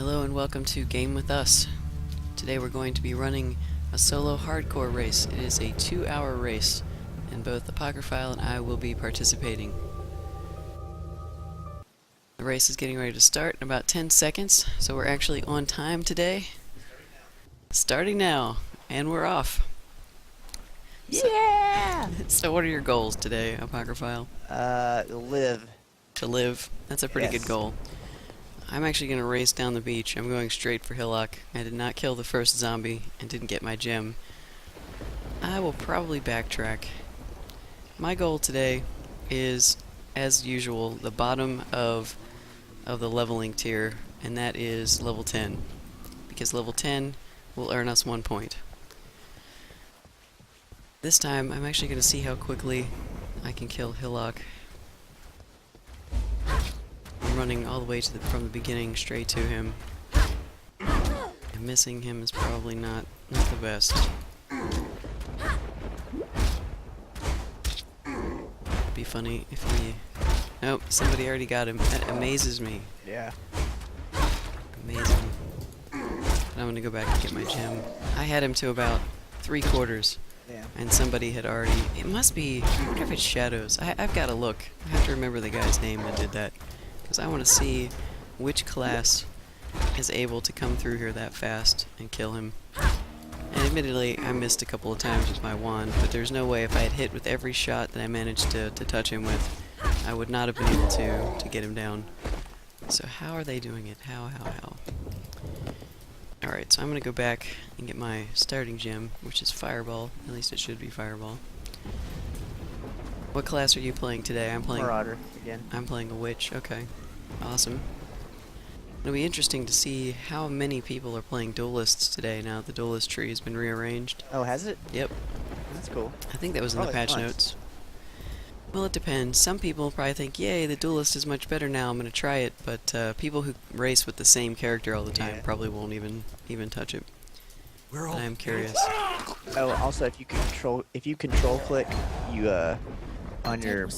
Hello and welcome to Game With Us. Today we're going to be running a solo hardcore race. It is a 2-hour race, and both Apocryphile and I will be participating. The race is getting ready to start in about 10 seconds, so we're actually on time today. Starting now, and we're off. Yeah! So what are your goals today, Apocryphile? Live. To live. That's a pretty good goal. I'm actually going to race down the beach. I'm going straight for Hillock. I did not kill the first zombie and didn't get my gem. I will probably backtrack. My goal today is, as usual, the bottom of the leveling tier, and that is level 10. Because level 10 will earn us 1 point. This time, I'm actually going to see how quickly I can kill Hillock. I'm running all the way from the beginning straight to him. And missing him is probably not the best. It'd be funny if we... Nope, somebody already got him. That amazes me. Yeah. Amazing. But I'm gonna go back and get my gem. I had him to about 3/4. Yeah. And somebody had already... It must be... I wonder if it's Shadows. I've got to look. I have to remember the guy's name that did that. Because I want to see which class is able to come through here that fast and kill him. And admittedly, I missed a couple of times with my wand, but there's no way if I had hit with every shot that I managed to touch him with, I would not have been able to get him down. So how are they doing it? How? Alright, so I'm going to go back and get my starting gem, which is Fireball. At least it should be Fireball. What class are you playing today? I'm playing... Marauder, again. I'm playing a witch. Okay. Awesome. It'll be interesting to see how many people are playing duelists today now that the duelist tree has been rearranged. Oh, has it? Yep. That's cool. I think that was in the patch notes. Well, it depends. Some people probably think, yay, the duelist is much better now, I'm going to try it, but people who race with the same character all the time probably won't even touch it. But I'm curious. Oh, also, if you control click, you on your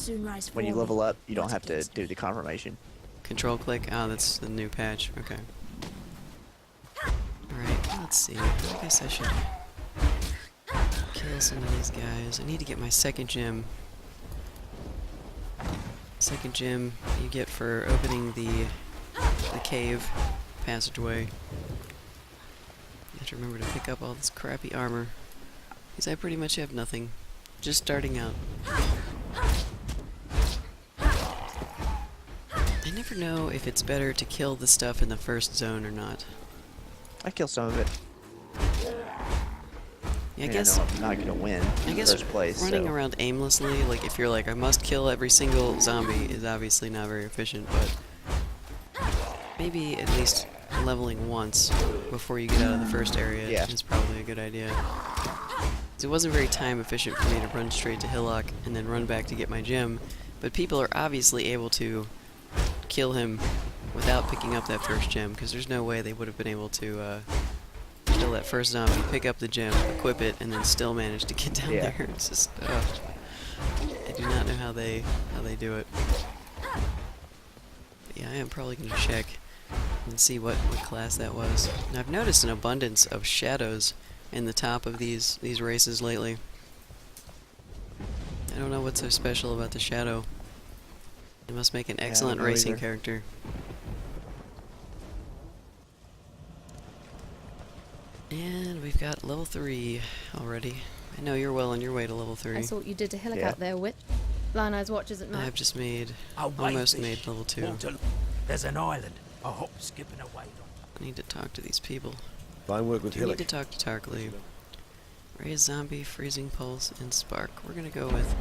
when you level up, you don't have to do the confirmation. Control click? Oh, that's the new patch. Okay. Alright, let's see. I guess I should kill some of these guys. I need to get my second gem. Second gem you get for opening the cave passageway. You have to remember to pick up all this crappy armor. Because I pretty much have nothing. Just starting out. I never know if it's better to kill the stuff in the first zone or not. I kill some of it. Yeah, I guess I'm not gonna win in the first place. Running around aimlessly, like if you're like, I must kill every single zombie, is obviously not very efficient, but maybe at least leveling once before you get out of the first area is probably a good idea. It wasn't very time efficient for me to run straight to Hillock and then run back to get my gem, but people are obviously able to kill him without picking up that first gem, because there's no way they would have been able to kill that first zombie, pick up the gem, equip it, and then still manage to get down there. It's just, I do not know how they do it. But yeah, I am probably going to check and see what class that was. And I've noticed an abundance of shadows in the top of these races lately. I don't know what's so special about the shadow. It must make an excellent racing character. And we've got level 3 already. I know you're well on your way to level 3. I saw what you did to Hillock out there, Witch. Blind Eyes watches at night. I've just almost made level 2. There's an island. I hope skipping away. I need to talk to these people. Fine work with Hillock. I need to talk to Tarkleaf. Raise Zombie, Freezing Pulse, and Spark. We're gonna go with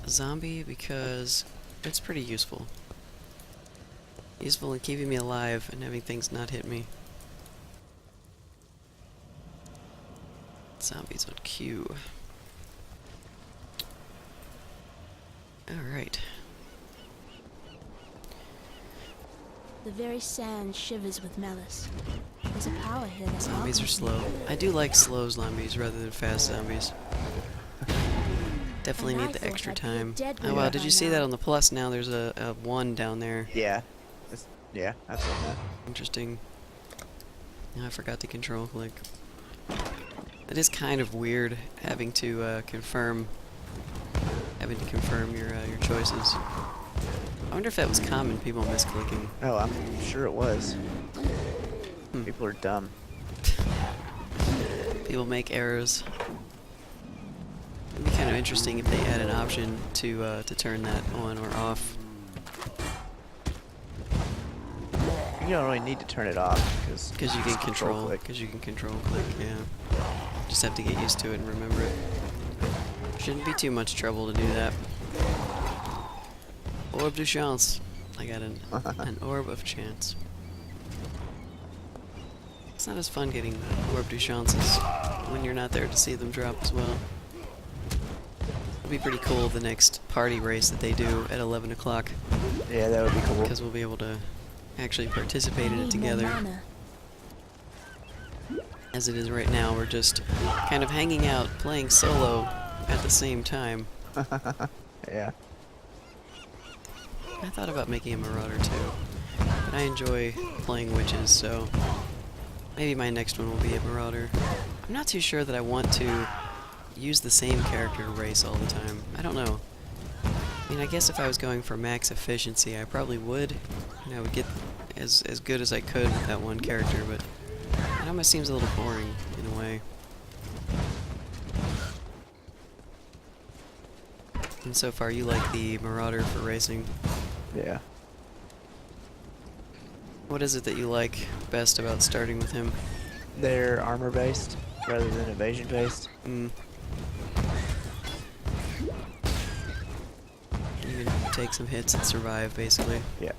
Zombie because it's pretty useful. Useful in keeping me alive and having things not hit me. Zombies on Q. Alright. The very sand shivers with malice. There's a power here that's Zombies are slow. I do like slow zombies rather than fast zombies. Definitely need the extra time. Oh wow, did you see that on the plus now? There's a 1 down there. Yeah. Yeah, I've seen that. Interesting. I forgot to control click. That is kind of weird having to confirm your choices. I wonder if that was common, people misclicking. Oh, I'm sure it was. People are dumb. People make errors. It'd be kind of interesting if they had an option to turn that on or off. You don't really need to turn it off Because you can control click. Yeah. Just have to get used to it and remember it. Shouldn't be too much trouble to do that. Orb de chance. I got an orb of chance. It's not as fun getting orb de chances when you're not there to see them drop as well. It'll be pretty cool the next party race that they do at 11 o'clock. Yeah, that would be cool. Because we'll be able to actually participate in it together. As it is right now, we're just kind of hanging out, playing solo at the same time. Yeah. I thought about making a Marauder too, but I enjoy playing witches, so maybe my next one will be a Marauder. I'm not too sure that I want to use the same character race all the time. I don't know. I mean, I guess if I was going for max efficiency, I probably would. And I would get as good as I could with that one character, but it almost seems a little boring in a way. And so far, you like the Marauder for racing. Yeah. What is it that you like best about starting with him? They're armor based rather than evasion based. You can take some hits and survive, basically. Yeah.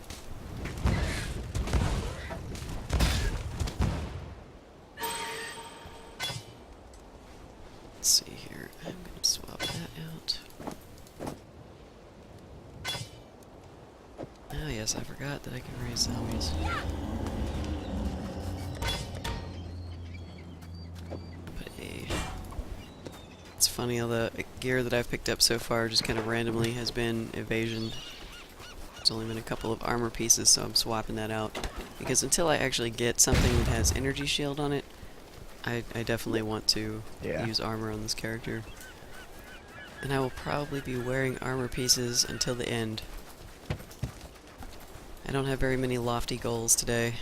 Let's see here. I'm going to swap that out. Oh yes, I forgot that I can raise zombies. But it's funny how the gear that I've picked up so far just kind of randomly has been evasion. There's only been a couple of armor pieces, so I'm swapping that out. Because until I actually get something that has energy shield on it, I definitely want to use armor on this character. And I will probably be wearing armor pieces until the end. I don't have very many lofty goals today.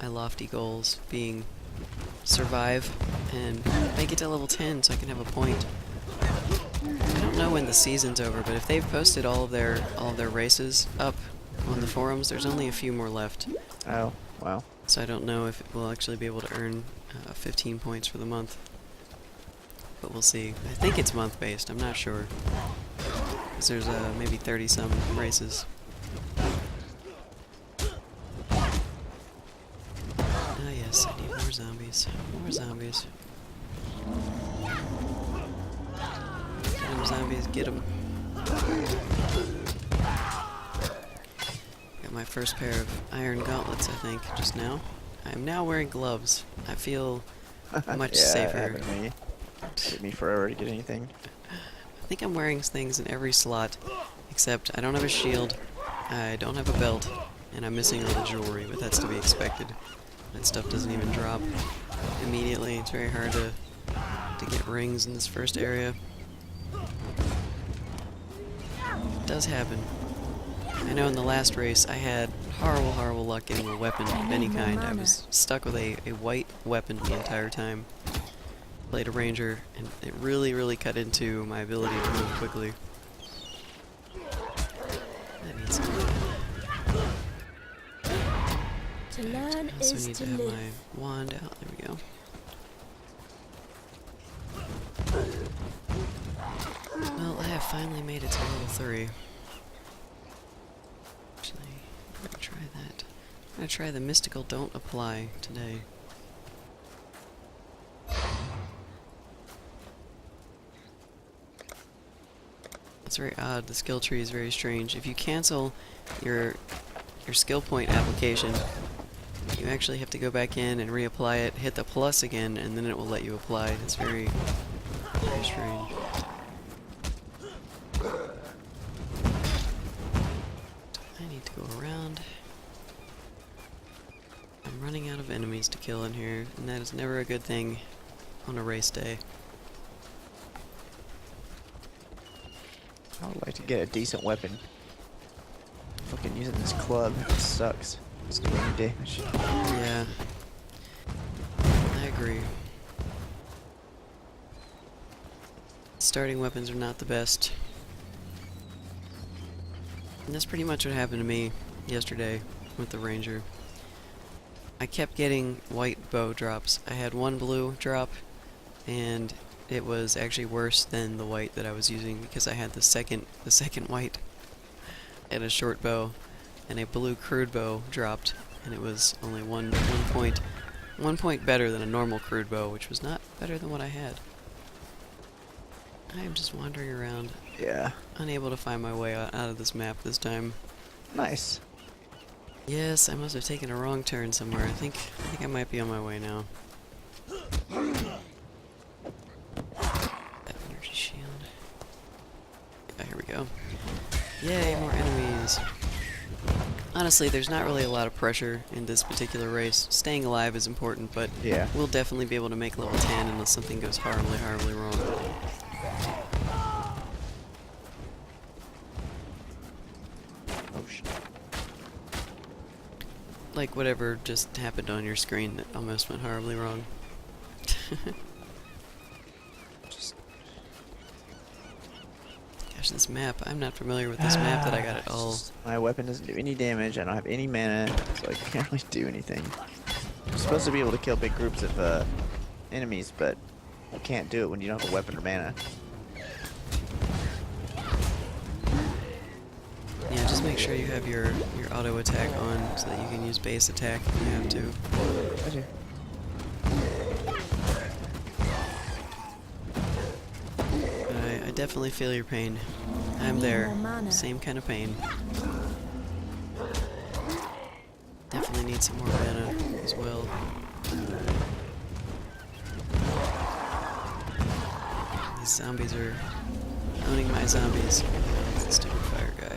My lofty goals being survive and make it to level 10 so I can have a point. I don't know when the season's over, but if they've posted all of their races up on the forums, there's only a few more left. Oh, wow. So I don't know if we'll actually be able to earn 15 points for the month. But we'll see. I think it's month-based, I'm not sure. Because there's maybe 30-some races. Ah yes, I need more zombies. More zombies. Get 'em, zombies, get 'em. Got my first pair of iron gauntlets, I think, just now. I'm now wearing gloves. I feel much safer. Happened to me. Took me forever to get anything. I think I'm wearing things in every slot, except I don't have a shield, I don't have a belt, and I'm missing all the jewelry, but that's to be expected. That stuff doesn't even drop immediately. It's very hard to get rings in this first area. It does happen. I know in the last race I had horrible luck getting a weapon of any kind. I was stuck with a white weapon the entire time. Played a ranger, and it really cut into my ability to move quickly. I need some. To learn I also is need to to have live. my wand out. There we go. Well, I have finally made it to level 3. Actually, I'm gonna try that. I'm gonna try the mystical don't apply today. It's very odd. The skill tree is very strange. If you cancel your skill point application, you actually have to go back in and reapply it, hit the plus again, and then it will let you apply. It's very strange. I need to go around. I'm running out of enemies to kill in here, and that is never a good thing on a race day. I would like to get a decent weapon. Fucking using this club, it sucks. It's doing any damage. Yeah. I agree. Starting weapons are not the best. And that's pretty much what happened to me yesterday with the Ranger. I kept getting white bow drops. I had one blue drop, and it was actually worse than the white that I was using because I had the second white and a short bow, and a blue crude bow dropped, and it was only one point better than a normal crude bow, which was not better than what I had. I am just wandering around, Yeah. unable to find my way out of this map this time. Nice. Yes, I must have taken a wrong turn somewhere. I think I might be on my way now. That energy shield. Yeah, here we go. Yay, more enemies. Honestly, there's not really a lot of pressure in this particular race. Staying alive is important, but Yeah. we'll definitely be able to make level 10 unless something goes horribly, horribly wrong. Oh shit. Like whatever just happened on your screen that almost went horribly wrong. Gosh, this map. I'm not familiar with this map that I got it all. My weapon doesn't do any damage. I don't have any mana, so I can't really do anything. I'm supposed to be able to kill big groups of enemies, but you can't do it when you don't have a weapon or mana. Yeah, just make sure you have your auto attack on so that you can use base attack if you have to. I do. I definitely feel your pain. I'm Need there. more mana. Same kind of pain. Definitely need some more mana as well. These zombies are owning my zombies. That's the stupid fire guy.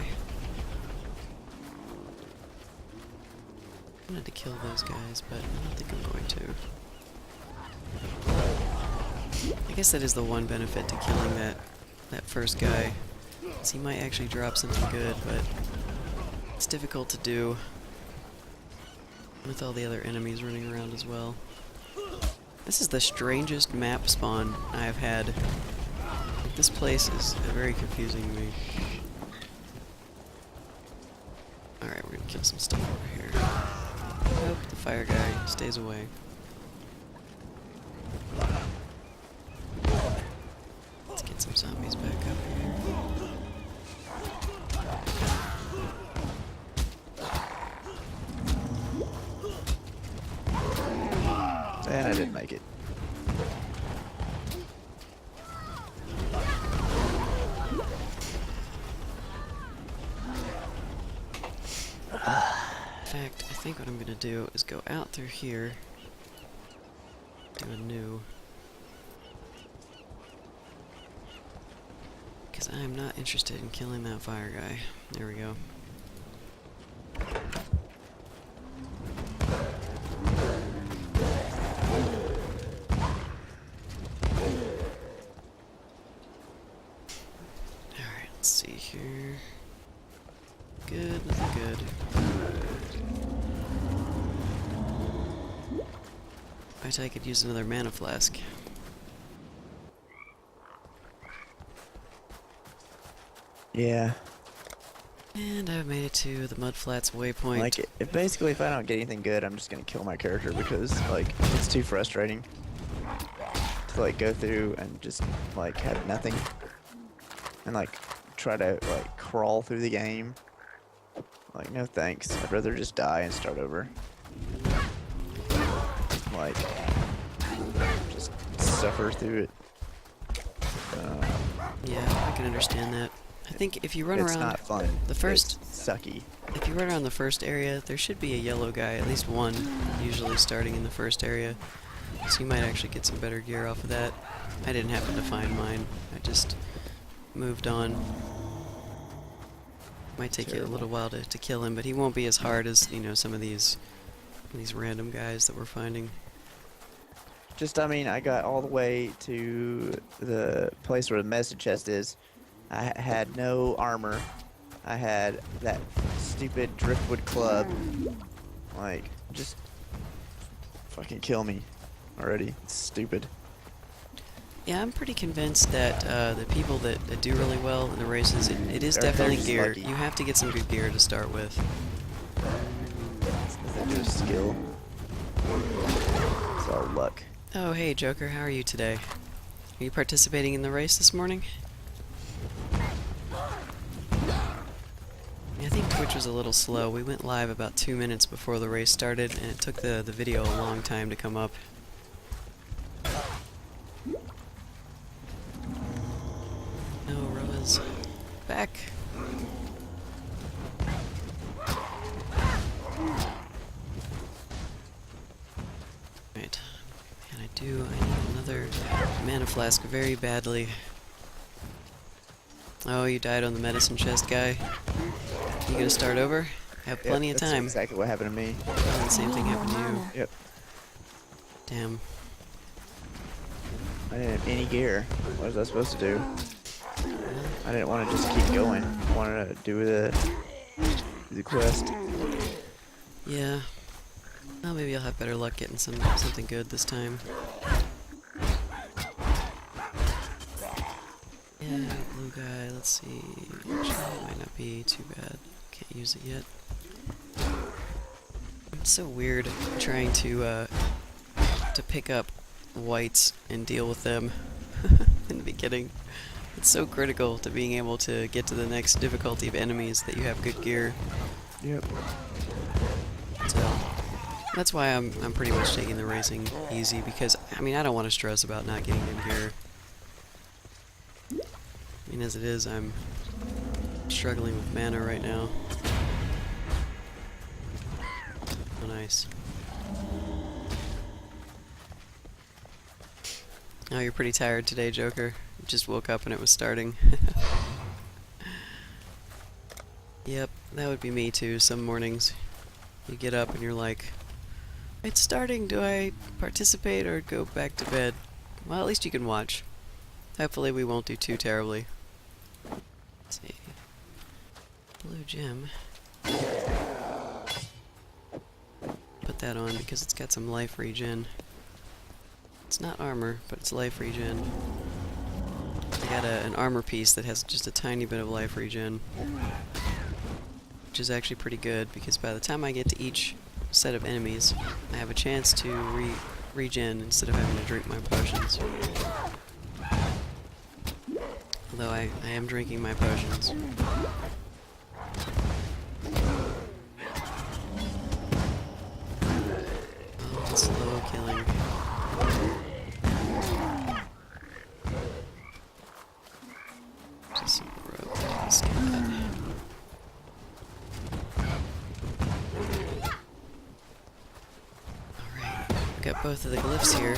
I wanted to kill those guys, but I don't think I'm going to. I guess that is the one benefit to killing that first guy. Is he might actually drop something good, but it's difficult to do with all the other enemies running around as well. This is the strangest map spawn I've had. This place is very confusing to me. Alright, we're gonna kill some stuff over here. Hope the fire guy stays away. Let's get some zombies back up here. And I didn't make it. In fact, I think what I'm gonna do is go out through here, do a new, because I am not interested in killing that fire guy. There we go. Alright, let's see here. Good, nothing good. I could use another mana flask. Yeah. And I've made it to the Mudflats waypoint. Like, basically, if I don't get anything good, I'm just gonna kill my character because, like, it's too frustrating to, like, go through and just, like, have nothing. And, like, try to, like, crawl through the game. Like, no thanks. I'd rather just die and start over. Like, just suffer through it. Yeah, I can understand that. I think if you run It's around not fun. the first, It's sucky. if you run around the first area, there should be a yellow guy, at least one, usually starting in the first area. So you might actually get some better gear off of that. I didn't happen to find mine. I just moved on. Might take you a little while to kill him, but he won't be as hard as, you know, some of these These random guys that we're finding. Just, I mean, I got all the way to the place where the medicine chest is. I had no armor. I had that stupid driftwood club. Like, just fucking kill me already. It's stupid. Yeah, I'm pretty convinced that the people that do really well in the races, it is They're definitely just gear. lucky. You have to get some good gear to start with. It's nothing to do with skill. It's all luck. Oh, hey, Joker, how are you today? Are you participating in the race this morning? I think Twitch was a little slow. We went live about 2 minutes before the race started, and it took the video a long time to come up. No, Roa's back. Right. And I need another mana flask very badly. Oh, you died on the medicine chest, guy. You gonna start over? Have plenty of That's time. exactly what happened to me. Oh, the same thing happened to you. Mana. Yep. Damn. I didn't have any gear. What was I supposed to do? I didn't want to just keep going. I wanted to do the quest. Yeah. Well, maybe I'll have better luck getting something good this time. Yeah, blue guy, let's see. Actually, it might not be too bad. Can't use it yet. It's so weird trying to pick up whites and deal with them in the beginning. It's so critical to being able to get to the next difficulty of enemies that you have good gear. Yep. So that's why I'm pretty much taking the racing easy, because I mean I don't want to stress about not getting good gear. I mean, as it is, I'm struggling with mana right now. Oh, nice. Oh, you're pretty tired today, Joker. You just woke up and it was starting. Yep, that would be me too. Some mornings you get up and you're like, it's starting. Do I participate or go back to bed? Well, at least you can watch. Hopefully we won't do too terribly. Let's see. Blue gem. Put that on because it's got some life regen. It's not armor, but it's life regen. I got an armor piece that has just a tiny bit of life regen, which is actually pretty good because by the time I get to each set of enemies, I have a chance to regen instead of having to drink my potions. Although I am drinking my potions. Oh, slow killing. Just some rope. Let's get that. Alright, I've got both of the glyphs here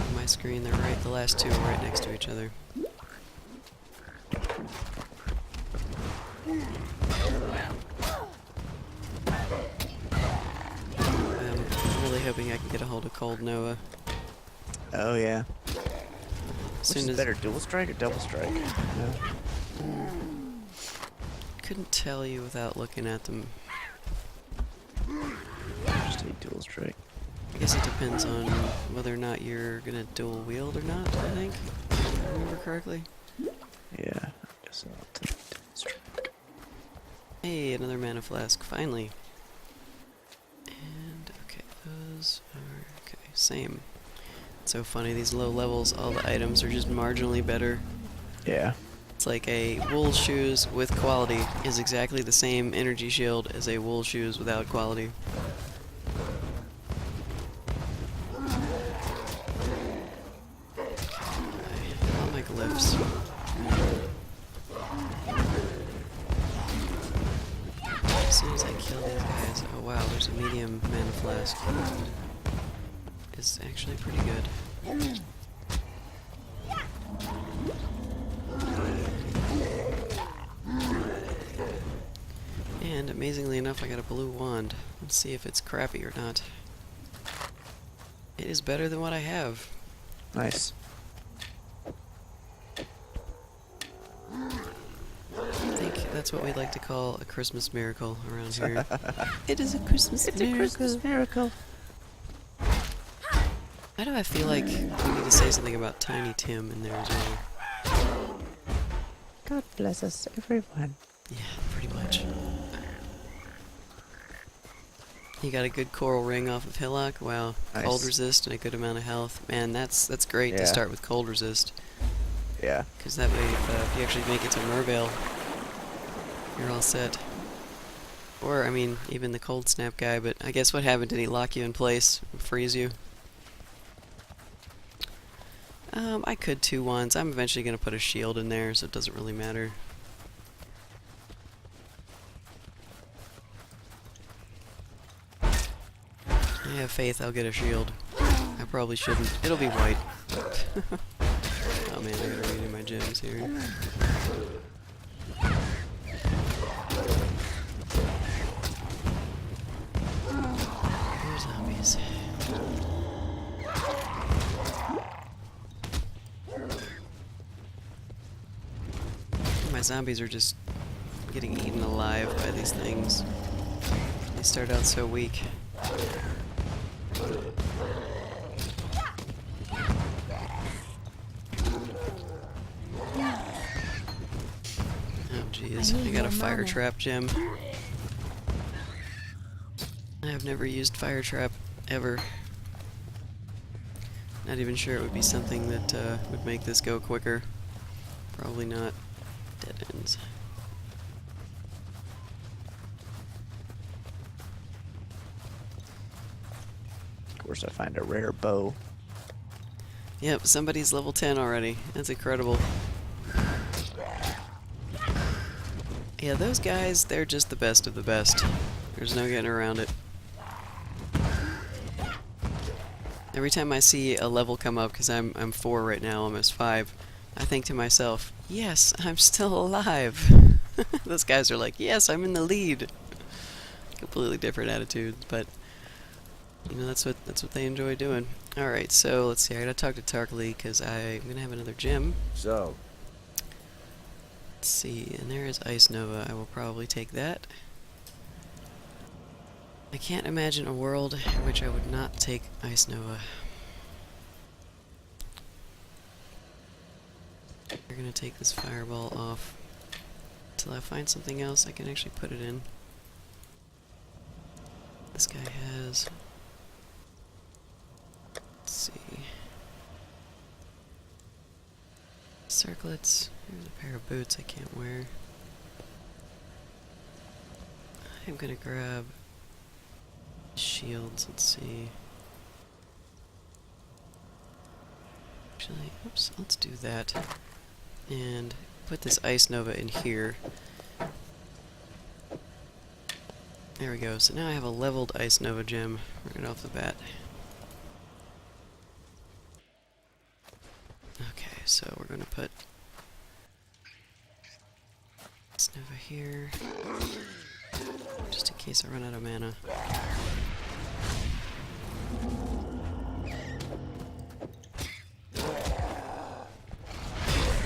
on my screen. They're right, the last two are right next to each other. I'm really hoping I can get a hold of Cold Noah. Oh yeah. As Which soon is as better, dual strike or double strike? No. couldn't tell you without looking at them. Just a dual strike. I guess it depends on whether or not you're gonna dual wield or not, I think. If I remember correctly. Yeah, I guess I'll take dual strike. Hey, another mana flask, finally. And, okay, those are, okay, same. It's so funny, these low levels, all the items are just marginally better. Yeah. It's like a wool shoes with quality is exactly the same energy shield as a wool shoes without quality. All my glyphs. As soon as I kill these guys, oh wow, there's a medium mana flask. It's actually pretty good. And amazingly enough, I got a blue wand. Let's see if it's crappy or not. It is better than what I have. Nice. I think that's what we like to call a Christmas miracle around here. It is a Christmas miracle. A Christmas miracle. Why do I feel like we need to say something about Tiny Tim in there as well? God bless us, everyone. Yeah, pretty much. You got a good coral ring off of Hillock. Wow, Nice. cold resist and a good amount of health. Man, that's great to Yeah. start with cold resist, Yeah. because that way, if you actually make it to Mervale, you're all set. Or, I mean, even the cold snap guy. But I guess what happened? Did he lock you in place, freeze you? I could 2 wands. I'm eventually gonna put a shield in there, so it doesn't really matter. I have faith I'll get a shield. I probably shouldn't. It'll be white. Oh man, I gotta read in my gems here. More zombies. My zombies are just getting eaten alive by these things. They start out so weak. Oh jeez, I got a fire trap gem. I have never used fire trap ever. Not even sure it would be something that would make this go quicker. Probably not. Dead ends. Of course, I find a rare bow. Yep, somebody's level 10 already. That's incredible. Yeah, those guys, they're just the best of the best. There's no getting around it. Every time I see a level come up, because I'm 4 right now, almost 5, I think to myself, yes, I'm still alive. Those guys are like, yes, I'm in the lead. Completely different attitudes, but you know, that's what they enjoy doing. Alright, so let's see, I gotta talk to Tarklee, because I'm gonna have another gym. So, Let's see, and there is Ice Nova. I will probably take that. I can't imagine a world in which I would not take Ice Nova. We're gonna take this fireball off until I find something else I can actually put it in. This guy has... Let's see... circlets. Here's a pair of boots I can't wear. I'm gonna grab shields. Let's see. Actually, oops, let's do that. And put this Ice Nova in here. There we go. So now I have a leveled Ice Nova gem right off the bat. Okay, so we're gonna put Ice Nova here, just in case I run out of mana.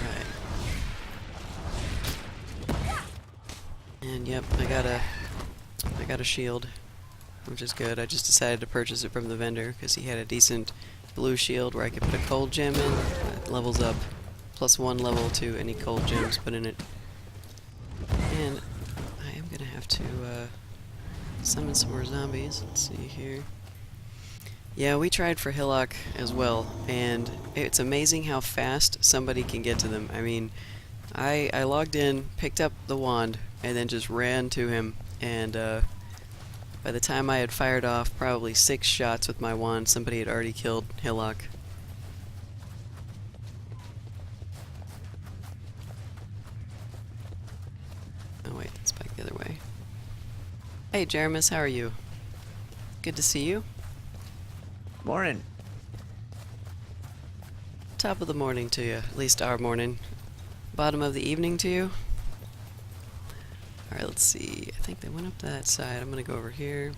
Right. And yep, I got a shield, which is good. I just decided to purchase it from the vendor because he had a decent blue shield where I could put a cold gem in. It levels up +1 level to any cold gems put in it. And I am gonna have to summon some more zombies. Let's see here. Yeah, we tried for Hillock as well, and it's amazing how fast somebody can get to them. I mean, I logged in, picked up the wand, and then just ran to him, and by the time I had fired off probably 6 shots with my wand, somebody had already killed Hillock. Oh wait, that's back the other way. Hey Jeremus, how are you? Good to see you. Morning. Top of the morning to you, at least our morning. Bottom of the evening to you. Alright, let's see. I think they went up that side. I'm gonna go over here.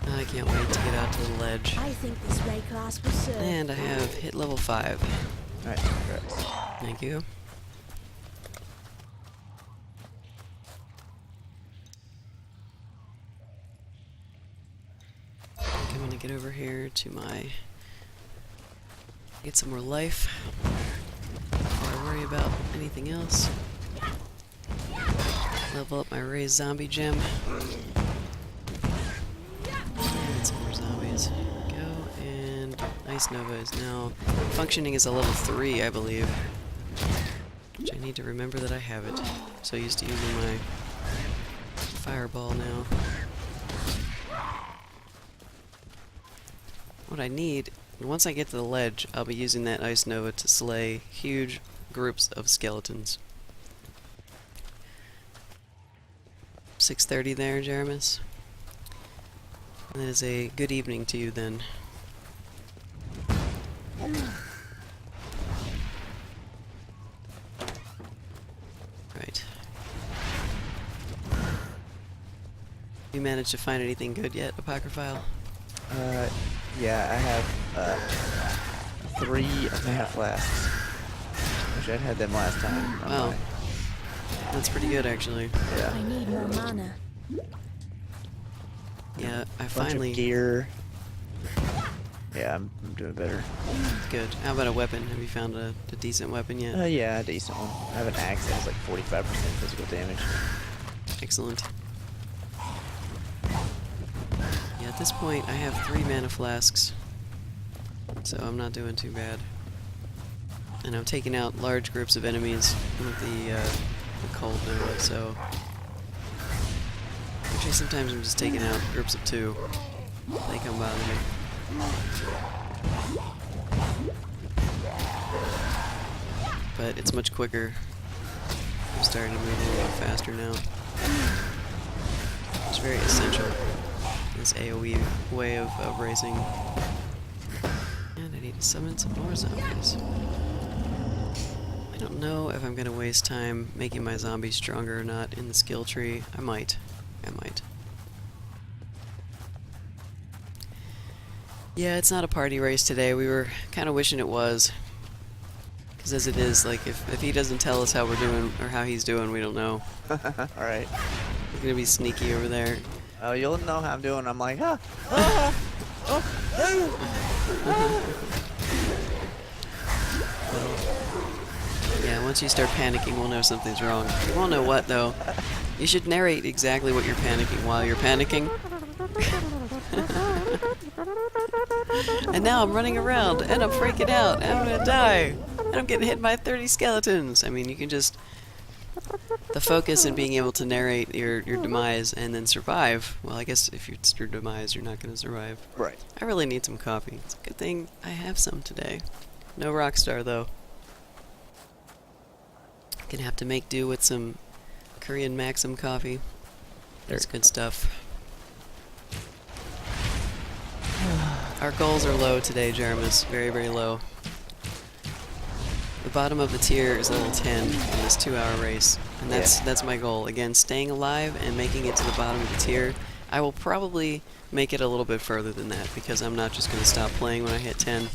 I can't wait to get out to the ledge. I think this raid class will serve. And I have hit level 5. Alright, congrats. Thank you. I'm gonna get over here to my... get some more life before I worry about anything else. Level up my raised zombie gem. And some more zombies. Go, and Ice Nova is now functioning as a level 3, I believe. Which I need to remember that I have it. So used to using my fireball now. What I need, once I get to the ledge, I'll be using that Ice Nova to slay huge groups of skeletons. 6:30 there, Jaramus. And that is a good evening to you then. Right. You managed to find anything good yet, Apocryphile? Yeah, I have 3 mana flasks. Wish I'd had them last time. Wow. That's pretty good, actually. Yeah. I need more mana. Yeah, I Bunch finally... of gear. Yeah, I'm doing better. Good. How about a weapon? Have you found a decent weapon yet? Yeah, a decent one. I have an axe that has like 45% physical damage. Excellent. Yeah, at this point, I have 3 mana flasks. So I'm not doing too bad. And I'm taking out large groups of enemies with the cold nova, so... Actually, sometimes I'm just taking out groups of 2. They come bother me. But it's much quicker. I'm starting to move a little faster now. It's very essential, this AoE way of racing. And I need to summon some more zombies. I don't know if I'm going to waste time making my zombies stronger or not in the skill tree. I might. Yeah, it's not a party race today. We were kind of wishing it was. Because as it is, like, if he doesn't tell us how we're doing, or how he's doing, we don't know. Alright. We're going to be sneaky over there. Oh, you'll know how I'm doing. I'm like, ah! Yeah, once you start panicking, we'll know something's wrong. We won't know what, though. You should narrate exactly what you're panicking while you're panicking. And now I'm running around, and I'm freaking out, and I'm gonna die. And I'm getting hit by 30 skeletons. I mean, you can just... The focus in being able to narrate your demise and then survive. Well, I guess if it's your demise, you're not gonna survive. Right. I really need some coffee. It's a good thing I have some today. No Rockstar, though. Gonna have to make do with some Korean Maxim coffee. That's good stuff. Our goals are low today, Jaramus. Very, very low. The bottom of the tier is level 10 in this 2-hour race. And that's my goal. Again, staying alive and making it to the bottom of the tier. I will probably make it a little bit further than that, because I'm not just going to stop playing when I hit 10.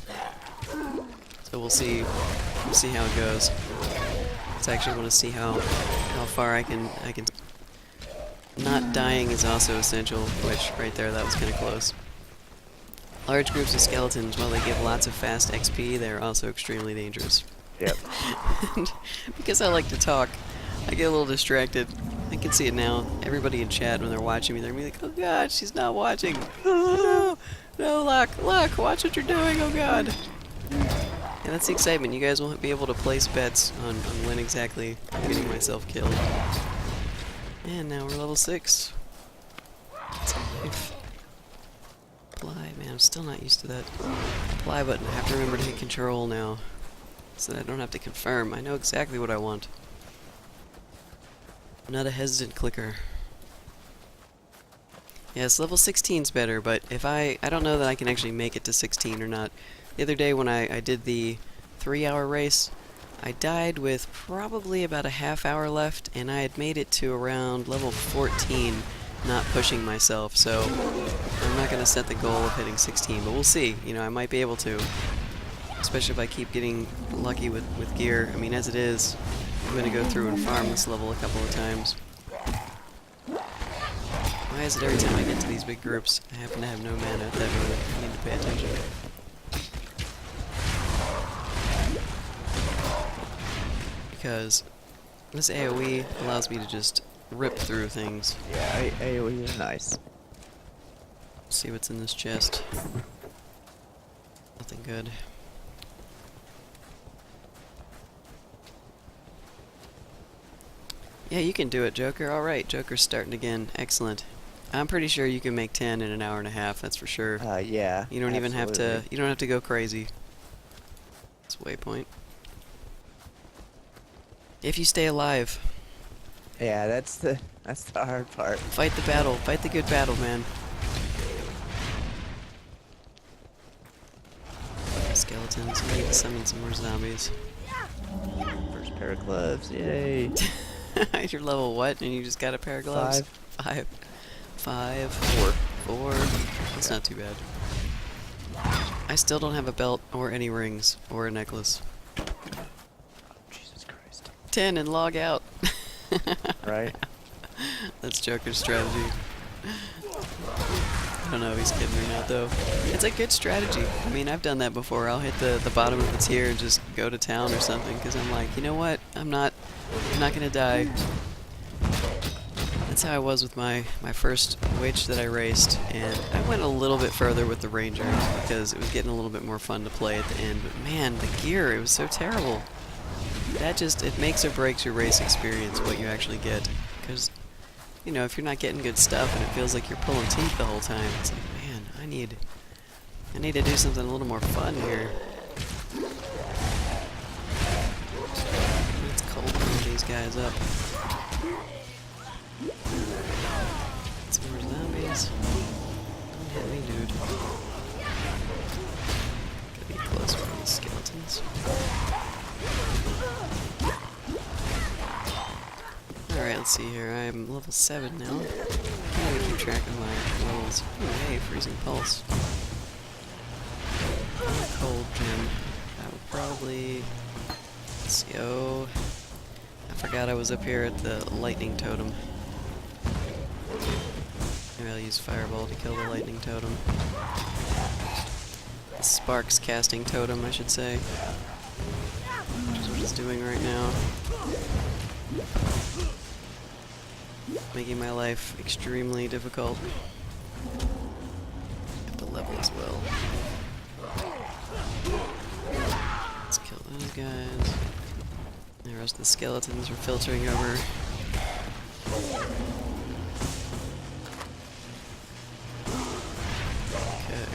So we'll see how it goes. I actually want to see how far I can. Not dying is also essential, which right there, that was kind of close. Large groups of skeletons, while they give lots of fast XP, they're also extremely dangerous. Yep. And because I like to talk, I get a little distracted. I can see it now. Everybody in chat, when they're watching me, they're gonna be like, "Oh God, she's not watching. Oh, no, Lock, watch what you're doing. Oh God." Yeah, that's the excitement. You guys will be able to place bets on when exactly I'm getting myself killed. And now we're level 6. That's life. Apply, man, I'm still not used to that apply button. I have to remember to hit control now, so that I don't have to confirm. I know exactly what I want. I'm not a hesitant clicker. Yes, level 16's better, but if I don't know that I can actually make it to 16 or not. The other day when I did the 3-hour race, I died with probably about a half hour left, and I had made it to around level 14, not pushing myself, so I'm not going to set the goal of hitting 16, but we'll see. You know, I might be able to, especially if I keep getting lucky with gear. I mean, as it is, I'm going to go through and farm this level a couple of times. Why is it every time I get to these big groups, I happen to have no mana at that moment? I need to pay attention. Because this AoE allows me to just rip through things. Yeah, AoE is nice. See what's in this chest. Nothing good. Yeah, you can do it, Joker. Alright, Joker's starting again. Excellent. I'm pretty sure you can make 10 in an hour and a half, that's for sure. Yeah. You don't even have to, absolutely. you don't have to go crazy. It's waypoint. If you stay alive. Yeah, that's the hard part. Fight the battle. Fight the good battle, man. Skeletons. I need to summon some more zombies. First pair of gloves, yay. You're level what? And you just got a pair of gloves? 5. 4. That's not too bad. I still don't have a belt or any rings or a necklace. Jesus Christ. 10 and log out. Right? That's Joker's strategy. I don't know if he's kidding or not, though. It's a good strategy. I mean, I've done that before. I'll hit the bottom of the tier and just go to town or something, because I'm like, you know what? I'm not gonna die. That's how I was with my first witch that I raced, and I went a little bit further with the ranger, because it was getting a little bit more fun to play at the end, but man, the gear, it was so terrible. That just, it makes or breaks your race experience, what you actually get, because, you know, if you're not getting good stuff and it feels like you're pulling teeth the whole time, it's like, man, I need to do something a little more fun here. It's cold pulling these guys up. Some more zombies. Don't hit me, dude. Gotta be closer to these skeletons. Alright, let's see here. I'm level 7 now. I'm gonna keep track of my levels. Oh, hey, freezing pulse. Cold gem. That would probably... Let's see. Oh, I forgot I was up here at the lightning totem. Maybe I'll use fireball to kill the lightning totem. The sparks casting totem, I should say. Which is what it's doing right now. Making my life extremely difficult. Have to level as well. Let's kill those guys. The rest of the skeletons are filtering over. Okay.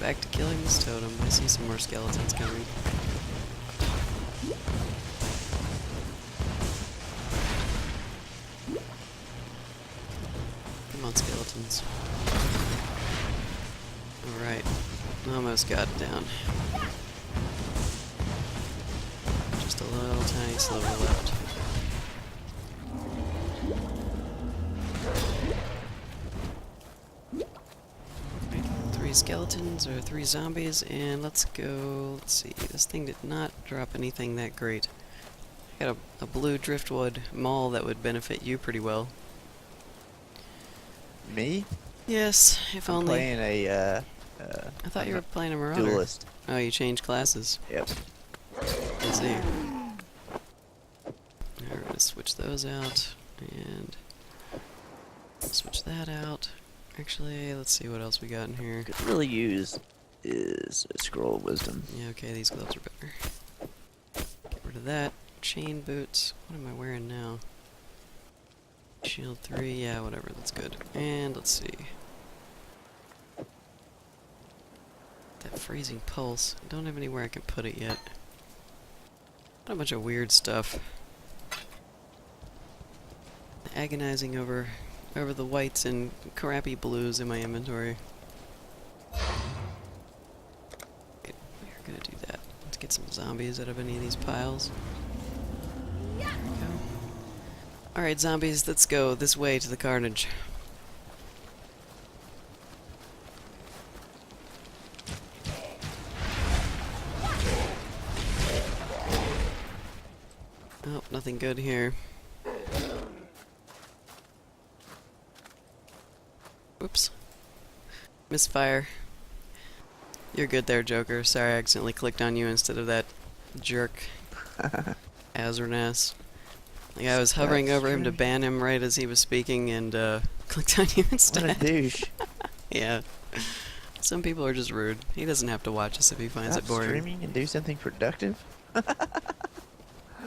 Back to killing this totem. I see some more skeletons coming. Come on, skeletons. Alright. Almost got it down. Just a little tiny sliver left. Wait, 3 skeletons or 3 zombies, and let's go. Let's see. This thing did not drop anything that great. I got a blue driftwood maul that would benefit you pretty well. Me? Yes, if I'm only. playing a, I thought you were playing a marauder. duelist. Oh, you changed classes. Yep. Let's see. We're gonna switch those out, and switch that out. Actually, let's see what else we got in here. Could really use is a scroll of wisdom. Yeah, okay, these gloves are better. Get rid of that. Chain boots. What am I wearing now? Shield 3, yeah, whatever, that's good. And let's see. That freezing pulse. I don't have anywhere I can put it yet. Got a bunch of weird stuff. Agonizing over the whites and crappy blues in my inventory. Wait, we're gonna do that. Let's Get some zombies out of any of these piles. There we go. Alright, zombies, let's go this way to the carnage. Oh, nothing good here. Oops. Misfire. You're good there, Joker. Sorry I accidentally clicked on you instead of that jerk. Azranas. Like, I was hovering over him to ban him right as he was speaking and clicked on you instead. What a douche. Yeah. Some people are just rude. He doesn't have to watch us if he finds Stop it boring. streaming and do something productive?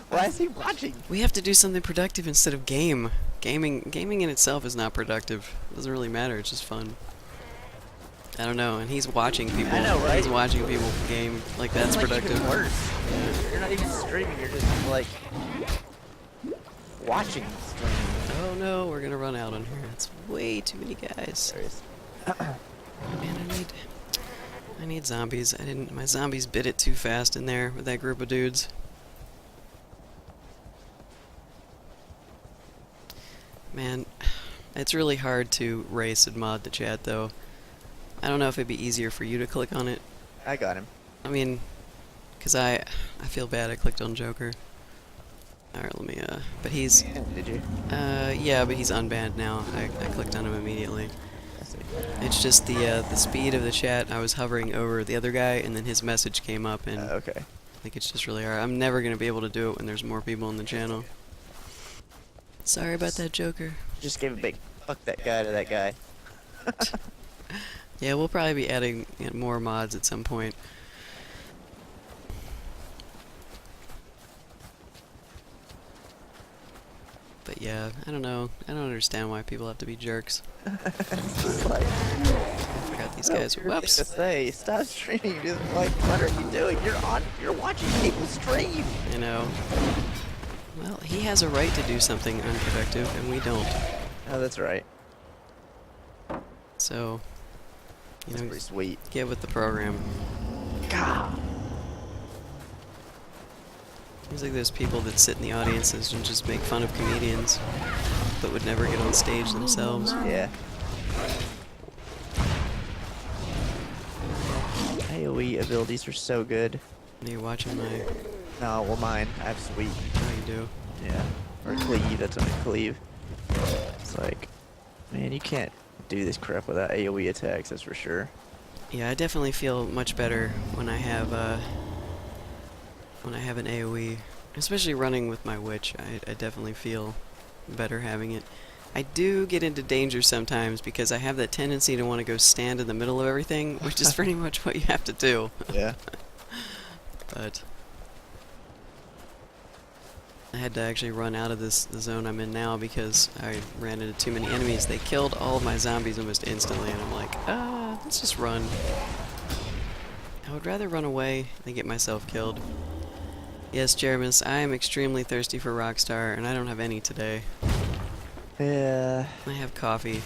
Why is he watching? We have to do something productive instead of game. Gaming in itself is not productive. It doesn't really matter, it's just fun. I don't know, and he's watching people. I know, right? He's watching people game. Like, that's Like productive. even worse. You're not even streaming, you're just like watching streaming. Oh no, we're gonna run out on here. It's way too many guys. Man, I need zombies. My zombies bit it too fast in there with that group of dudes. Man, it's really hard to race and mod the chat though. I don't know if it'd be easier for you to click on it. I got him. I mean, cause I feel bad I clicked on Joker. Alright, let me, but he's, Did you? yeah, but he's unbanned now. I clicked on him immediately. I see. It's just the speed of the chat. I was hovering over the other guy, and then his message came up, and Okay. I think it's just really hard. I'm never gonna be able to do it when there's more people on the channel. Sorry about that, Joker. Just gave a big fuck that guy to that guy. Yeah, we'll probably be adding more mods at some point. But yeah, I don't know. I don't understand why people have to be jerks. It's just like, I forgot these guys. you're Whoops. to say, stop streaming. Just like, what are you doing? You're watching people stream. You know. Well, he has a right to do something unproductive, and we don't. Oh, that's right. So, you That's know, pretty sweet. get with the program. God. Seems like there's people that sit in the audiences and just make fun of comedians, but would never get on stage themselves. Yeah. AoE abilities are so good. Are you watching my... No, well mine. I have sweep. Oh, you do? Yeah. Or cleave, that's what I cleave. It's like, man, you can't do this crap without AoE attacks, that's for sure. Yeah, I definitely feel much better when I have an AoE. Especially running with my witch, I definitely feel better having it. I do get into danger sometimes because I have that tendency to want to go stand in the middle of everything, which is pretty much what you have to do. Yeah. But I had to actually run out of the zone I'm in now because I ran into too many enemies. They killed all of my zombies almost instantly, and I'm like, let's just run. I would rather run away than get myself killed. Yes, Jeremus, I am extremely thirsty for Rockstar, and I don't have any today. Yeah. I have coffee.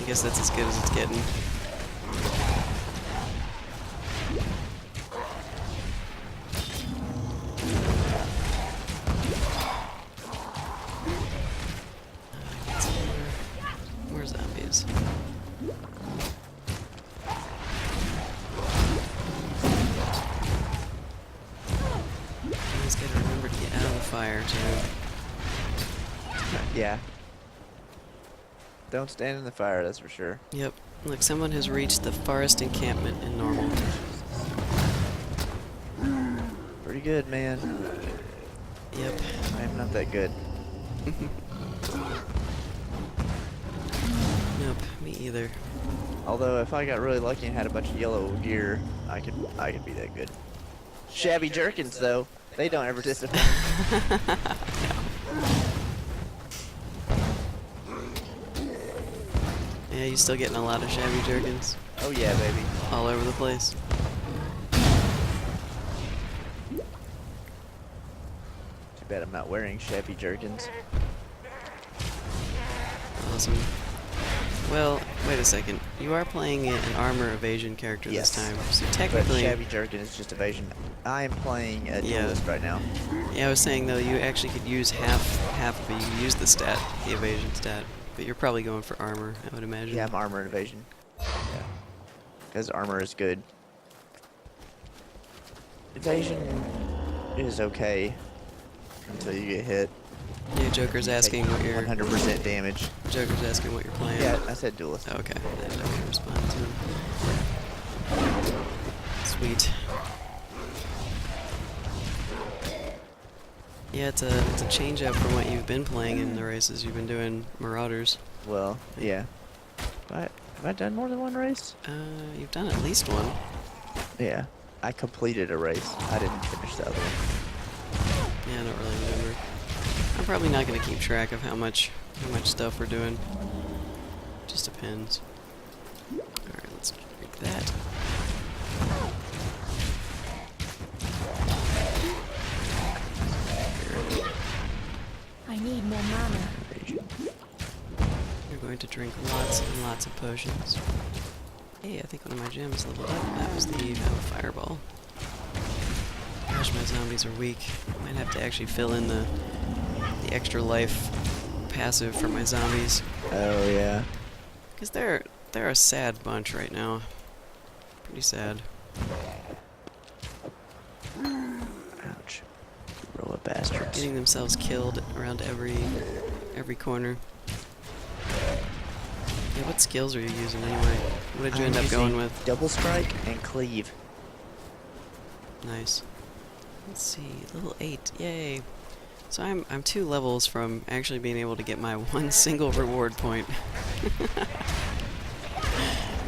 I guess that's as good as it's getting. More zombies. Always gotta remember to get out of the fire, too. Yeah. Don't stand in the fire, that's for sure. Yep. Look, someone has reached the forest encampment in normal. Pretty good, man. Yep. I am not that good. Nope, me either. Although if I got really lucky and had a bunch of yellow gear, I could be that good. Shabby jerkins though, they don't ever disappoint. Yeah, you still getting a lot of shabby jerkins Oh yeah, baby. all over the place. Too bad I'm not wearing shabby jerkins. Awesome. Well, wait a second. You are playing an armor evasion character Yes. this time, so But technically... Shabby Jerkin is just evasion. I am playing a Yeah. duelist right now. Yeah, I was saying though, you actually could use half of it. You could use the stat, the evasion stat, but you're probably going for armor, I would imagine. Yeah, I'm armor and evasion. Yeah. Because armor is good. Evasion is okay until you get hit. Yeah, Joker's asking what you're... 100% damage. Joker's asking what you're playing. Yeah, I said duelist. Oh, okay. I didn't know if you responded to him. Sweet. Yeah, it's a change up from what you've been playing in the races. You've been doing Marauders. Well, yeah. Have I done more than one race? You've done at least one. Yeah. I completed a race. I didn't finish the other one. Yeah, I don't really remember. I'm probably not going to keep track of how much stuff we're doing. Just depends. Alright, let's drink that. I need more mana. You're going to drink lots and lots of potions. Hey, I think one of my gems leveled up. That was the fireball. Gosh, my zombies are weak. Might have to actually fill in the extra life passive for my zombies. Oh, yeah. Because they're a sad bunch right now. Pretty sad. Ouch. Roll of bastards. Getting themselves killed around every corner. Yeah, what skills are you using anyway? What did you end up going with? Double strike and cleave. Nice. Let's see, level 8, yay! So I'm 2 levels from actually being able to get my one single reward point.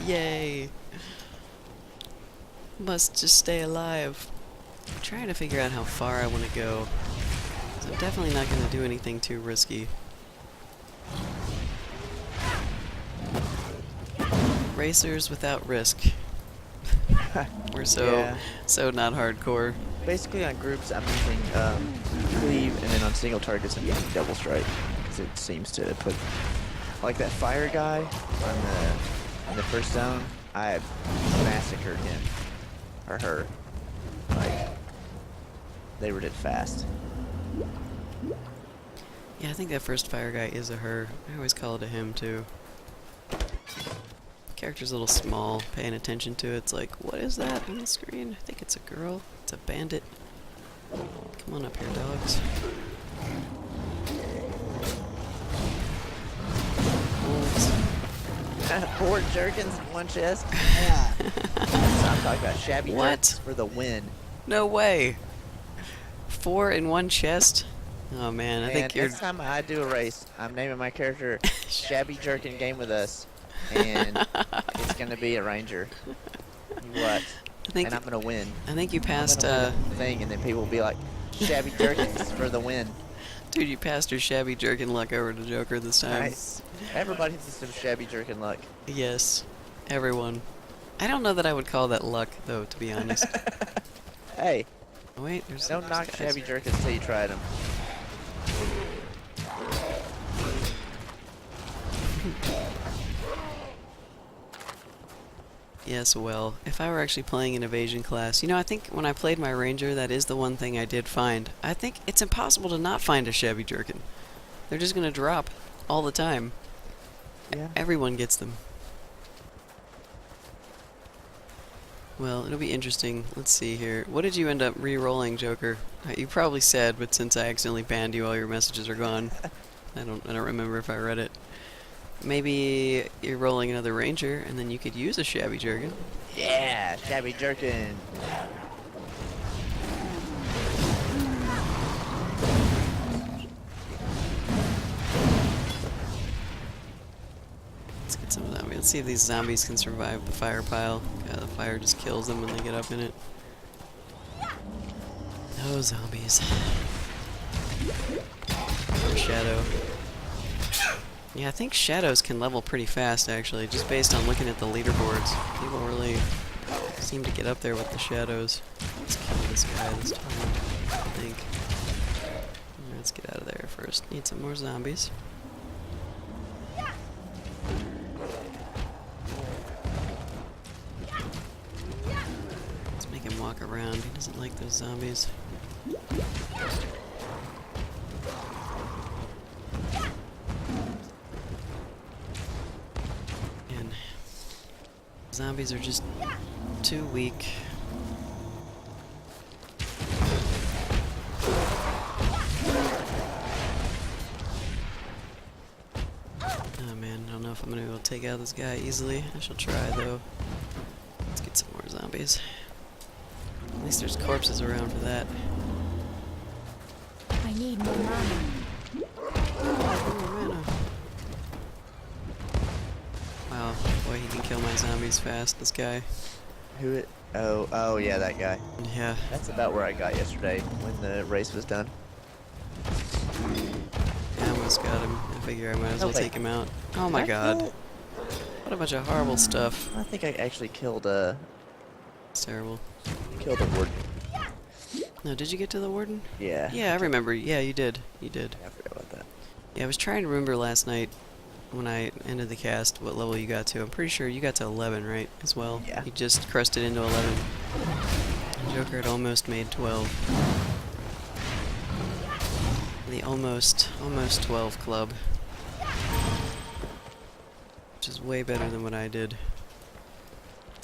Yay! Must just stay alive. I'm trying to figure out how far I want to go. 'Cause I'm definitely not going to do anything too risky. Racers without risk. We're so not hardcore. Basically on groups I'm using cleave, and then on single targets I'm using double strike. Because it seems to put... Like that fire guy in the first zone, I massacred him. Or her. Like, they were dead fast. Yeah, I think that first fire guy is a her. I always call it a him too. Character's a little small, paying attention to it. It's like, what is that on the screen? I think it's a girl. It's a bandit. Come on up here, dogs. Wolves. 4 jerkins in one chest? Yeah. So I'm talking about shabby What? jerkins for the win. No way! 4 in one chest? Oh man, I And think you're... next time I do a race, I'm naming my character Shabby Jerkin Game With Us. And it's gonna be a ranger. You watch. And I'm gonna win. I think you passed, Thing, and then people will be like, Shabby Jerkins for the win. Dude, you passed your shabby jerkin luck over to Joker this time. Nice. Everybody has some Shabby Jerkin luck. Yes. Everyone. I don't know that I would call that luck, though, to be honest. Hey, Oh, wait, there's don't those knock guys. Shabby Jerkins till you tried them. Yes, well, if I were actually playing an evasion class, you know, I think when I played my ranger, that is the one thing I did find. I think it's impossible to not find a shabby jerkin. They're just gonna drop all the time. Yeah. Everyone gets them. Well, it'll be interesting. Let's see here. What did you end up re-rolling, Joker? You probably said, but since I accidentally banned you, all your messages are gone. I don't remember if I read it. Maybe you're rolling another ranger, and then you could use a shabby jerkin. Yeah, Shabby Jerkin. Let's get some of that. Let's see if these zombies can survive the fire pile. The fire just kills them when they get up in it. No zombies. Or Shadow. Yeah, I think shadows can level pretty fast, actually, just based on looking at the leaderboards. People really seem to get up there with the shadows. Let's kill this guy this time, I think. Let's get out of there first. Need some more zombies. Make him walk around. He doesn't like those zombies. And zombies are just too weak. Oh man, I don't know if I'm gonna be able to take out this guy easily. I shall try though. Let's get some more zombies. At least there's corpses around for that. I need more mana. Oh, mana. Wow, boy, he can kill my zombies fast, this guy. Who it? Oh yeah, that guy. Yeah. That's about where I got yesterday when the race was done. I almost got him. I figure I might as Oh, well wait. take him out. Oh my Did I god. kill- What a bunch of horrible stuff. I think I actually killed It's terrible. a warden. No, did you get to the warden? Yeah. Yeah, I remember. Yeah, you did. You did. I forgot about that. Yeah, I was trying to remember last night when I ended the cast what level you got to. I'm pretty sure you got to 11, right? As well? Yeah. You just crusted into 11. Joker had almost made 12. The almost 12 club. Which is way better than what I did.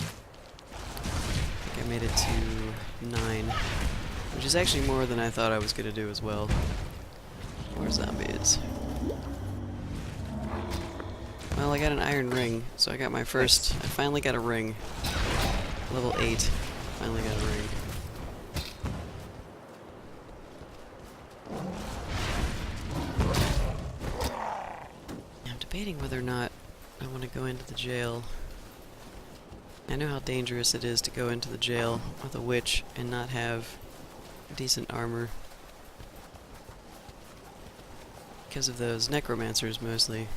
I think I made it to 9. Which is actually more than I thought I was going to do as well. More zombies. Well, I got an iron ring, so I got my first... I finally got a ring. Level 8. Finally got a ring. I'm debating whether or not I want to go into the jail. I know how dangerous it is to go into the jail with a witch and not have decent armor. Because of those necromancers, mostly.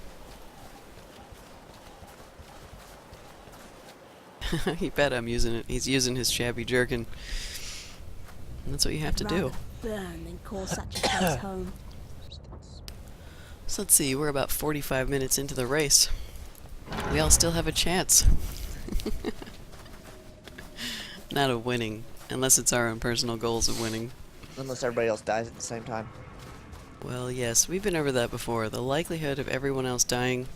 You bet I'm using it. He's using his shabby jerkin. And that's what you have to do. Rather burn than call such a place home. So let's see, we're about 45 minutes into the race. We all still have a chance. Not of winning, unless it's our own personal goals of winning. Unless everybody else dies at the same time. Well, yes, we've been over that before. The likelihood of everyone else dying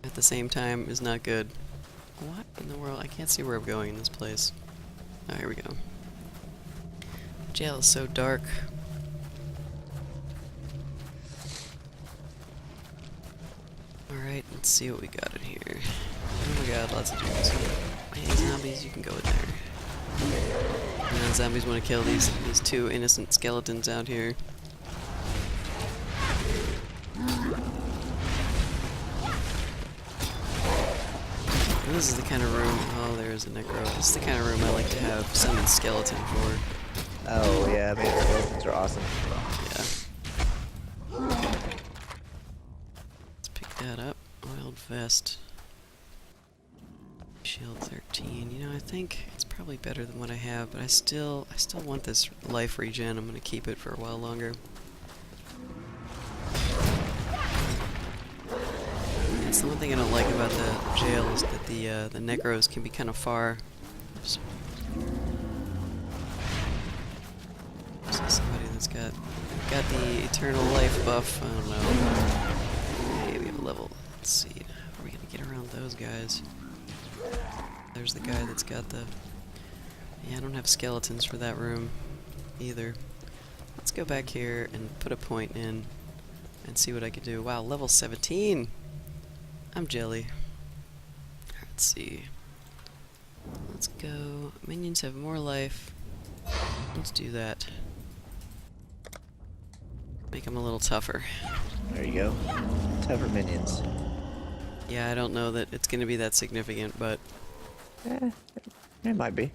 at the same time is not good. What in the world? I can't see where I'm going in this place. Oh, here we go. Jail is so dark. Alright, let's see what we got in here. Oh my god, lots of dudes. Hey, zombies, you can go in there. And then zombies want to kill these two innocent skeletons out here. And this is the kind of room... Oh, there's a necro. This is the kind of room I like to have summoned skeleton for. Oh yeah, man, skeletons are awesome. Yeah. Let's pick that up. Oiled vest. Shield 13. You know, I think it's probably better than what I have, but I still want this life regen. I'm gonna keep it for a while longer. That's the one thing I don't like about the jail is that the necros can be kind of far. So somebody that's got the eternal life buff. I don't know. Hey, we have a level. Let's see. How are we gonna get around those guys? There's the guy that's got the... Yeah, I don't have skeletons for that room either. Let's go back here and put a point in and see what I can do. Wow, level 17! I'm jelly. Let's see. Let's go. Minions have more life. Let's do that. Make them a little tougher. There you go. Tougher minions. Yeah, I don't know that it's going to be that significant, but... It might be.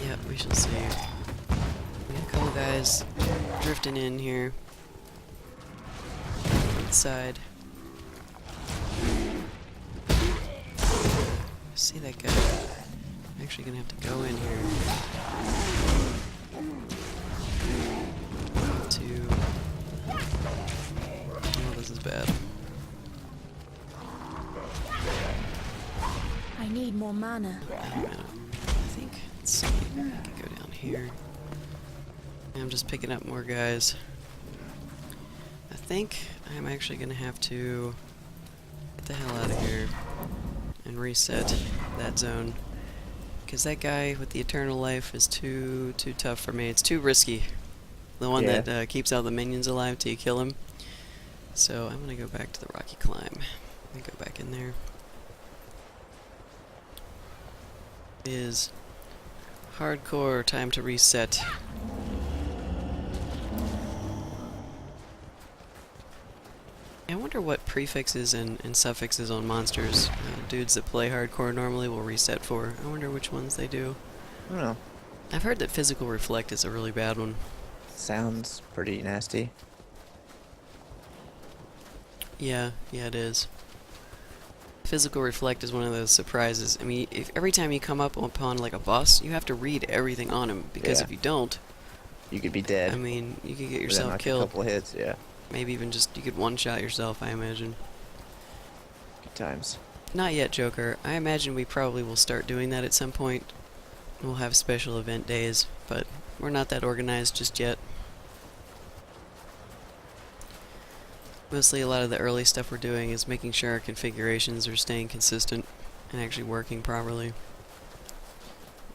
Yeah, we shall see. We got a couple guys drifting in here. Inside. See that guy? I'm actually gonna have to go in here. Oh, this is bad. I need more mana. I here. I'm just picking up more guys. I think I'm actually gonna have to get the hell out of here and reset that zone. Because that guy with the eternal life is too tough for me. It's too risky. The one that keeps all the minions alive till you kill him. So I'm gonna go back to the rocky climb. Let me go back in there. It is hardcore time to reset. I wonder what prefixes and suffixes on monsters dudes that play hardcore normally will reset for. I wonder which ones they do. I don't know. I've heard that physical reflect is a really bad one. Sounds pretty nasty. Yeah, it is. Physical reflect is one of those surprises. I mean, if every time you come up upon like a boss, you have to read everything on him, because if you don't, you could be dead. I mean, you could get Within, yourself like, killed. A couple hits, yeah. Maybe even just you could one-shot yourself, I imagine. Good times. Not yet, Joker. I imagine we probably will start doing that at some point. We'll have special event days, but we're not that organized just yet. Mostly a lot of the early stuff we're doing is making sure our configurations are staying consistent and actually working properly.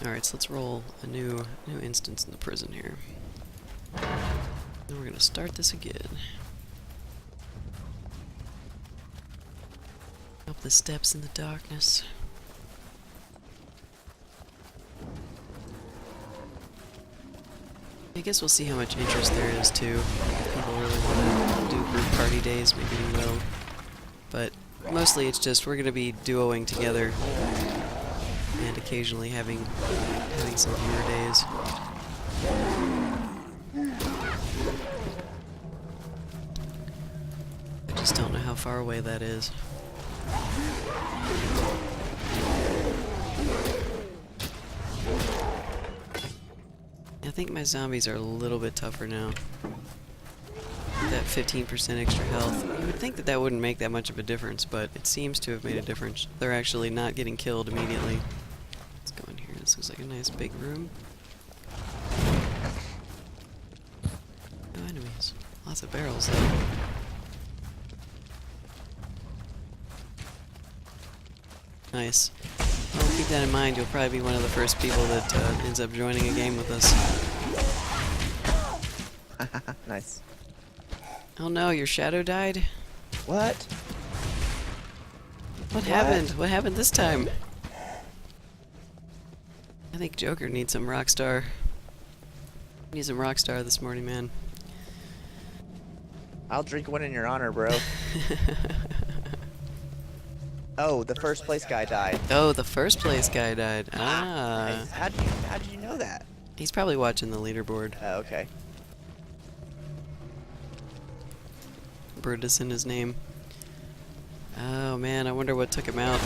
Alright, so let's roll a new instance in the prison here. Then we're gonna start this again. Up the steps in the darkness. I guess we'll see how much interest there is too. If people really want to do group party days, maybe we will. But mostly it's just we're going to be duoing together and occasionally having some viewer days. I just don't know how far away that is. I think my zombies are a little bit tougher now. That 15% extra health. You would think that that wouldn't make that much of a difference, but it seems to have made a difference. They're actually not getting killed immediately. Let's go in here. This looks like a nice big room. No enemies. Lots of barrels though. Nice. Well, keep that in mind. You'll probably be one of the first people that ends up joining a game with us. Nice. Oh no, your shadow died? What? What happened? What happened this time? I think Joker needs some Rockstar. Needs some Rockstar this morning, man. I'll drink one in your honor, bro. Oh, the first place guy died. Oh, the first place guy died. Ah. Nice. How did you know that? He's probably watching the leaderboard. Oh, okay. Brutus in his name. Oh man, I wonder what took him out.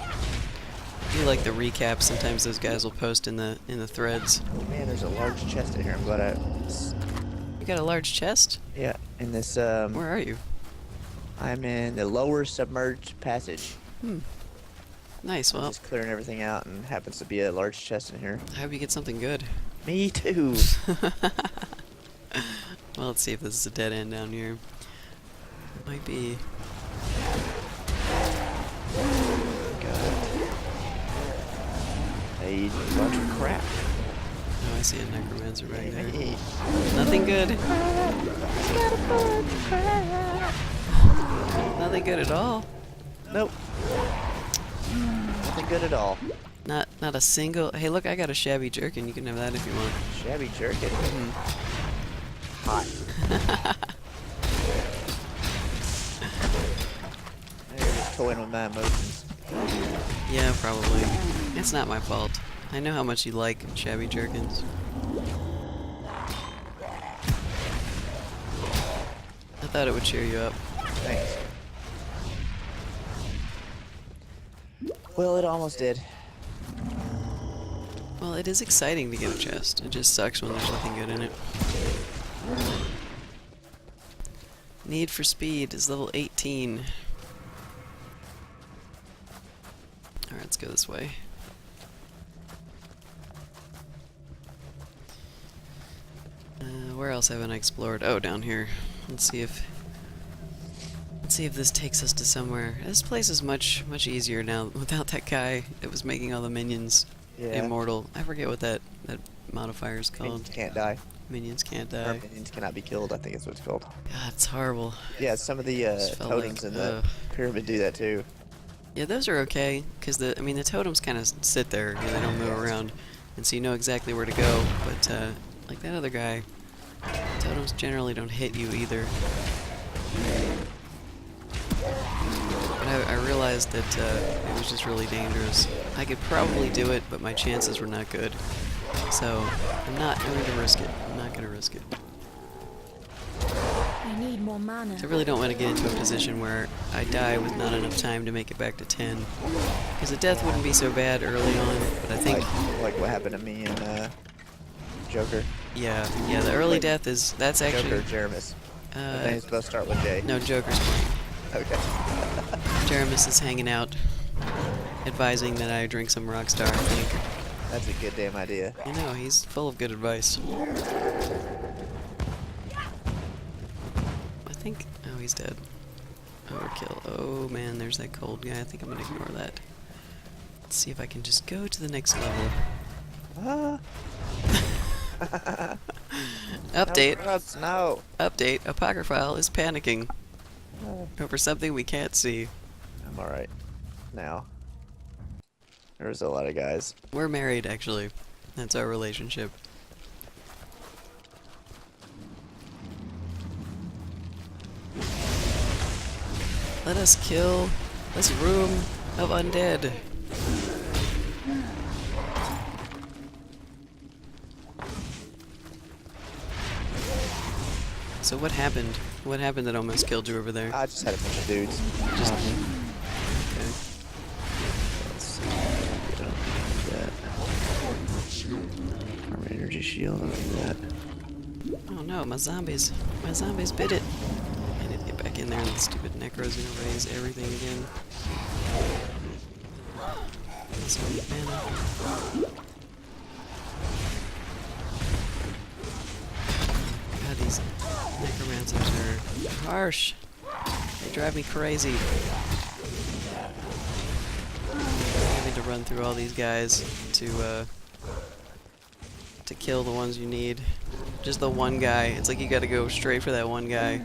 I do like the recap. Sometimes those guys will post in the threads. Man, there's a large chest in here. I'm glad I... You got a large chest? Yeah, in this, Where are you? I'm in the lower submerged passage. Nice, I'm well, just clearing everything out, and happens to be a large chest in here. I hope you get something good. Me too. Well, let's see if this is a dead end down here. Might be. God. A bunch of crap. Oh, I see a necromancer right there. Hey. Nothing good. Nothing good at all. Nope. Nothing good at all. Not a single. Hey, look, I got a shabby jerkin. You can have that if you want. Shabby jerkin. Hot. You're just toying with my emotions. Yeah, probably. It's not my fault. I know how much you like shabby jerkins. I thought it would cheer you up. Thanks. Well, it almost did. Well, it is exciting to get a chest. It just sucks when there's nothing good in it. Need for Speed is level 18. Alright, let's go this way. Where else haven't I explored? Oh, down here. Let's see if this takes us to somewhere. This place is much easier now without that guy that was making all the minions immortal. I forget what that modifier is called. Minions can't die. Minions can't Or die. minions cannot be killed, I think is what it's called. God, it's horrible. Yeah, some of the Just felt totems like, in the pyramid do that too. Yeah, those are okay, because the totems kind of sit there, they don't move around, and so you know exactly where to go, but like that other guy, totems generally don't hit you either. But I realized that it was just really dangerous. I could probably do it, but my chances were not good. So, I'm not going to risk it. I'm not going to risk it. I need more mana. I really don't want to get into a position where I die with not enough time to make it back to 10. Because the death wouldn't be so bad early on, but I think... Like what happened to me in Joker. Yeah, the early death that's actually... Joker, Jeremus. The name's supposed to start with J. No, Joker's playing. Okay. Jeremus is hanging out, advising that I drink some Rockstar, I think. That's a good damn idea. You know, he's full of good advice. I think... Oh, he's dead. Overkill. Oh, man, there's that cold guy. I think I'm gonna ignore that. Let's see if I can just go to the next level. Ah. Update. No, Krabs, no. Update. Apocryphile is panicking over something we can't see. I'm alright. Now. There's a lot of guys. We're married, actually. That's our relationship. Let us kill this room of undead. So what happened? What happened that almost killed you over there? I just had a bunch of dudes. Just... Okay. Okay. Let's see. I don't need that. Armor energy shield, I don't need that. Oh no, my zombies bit it. I need to get back in there and the stupid necro's gonna raise everything again. Let's go get mana. God, these necromancers are harsh. They drive me crazy. Having to run through all these guys to kill the ones you need. Just the one guy. It's like you gotta go straight for that one guy.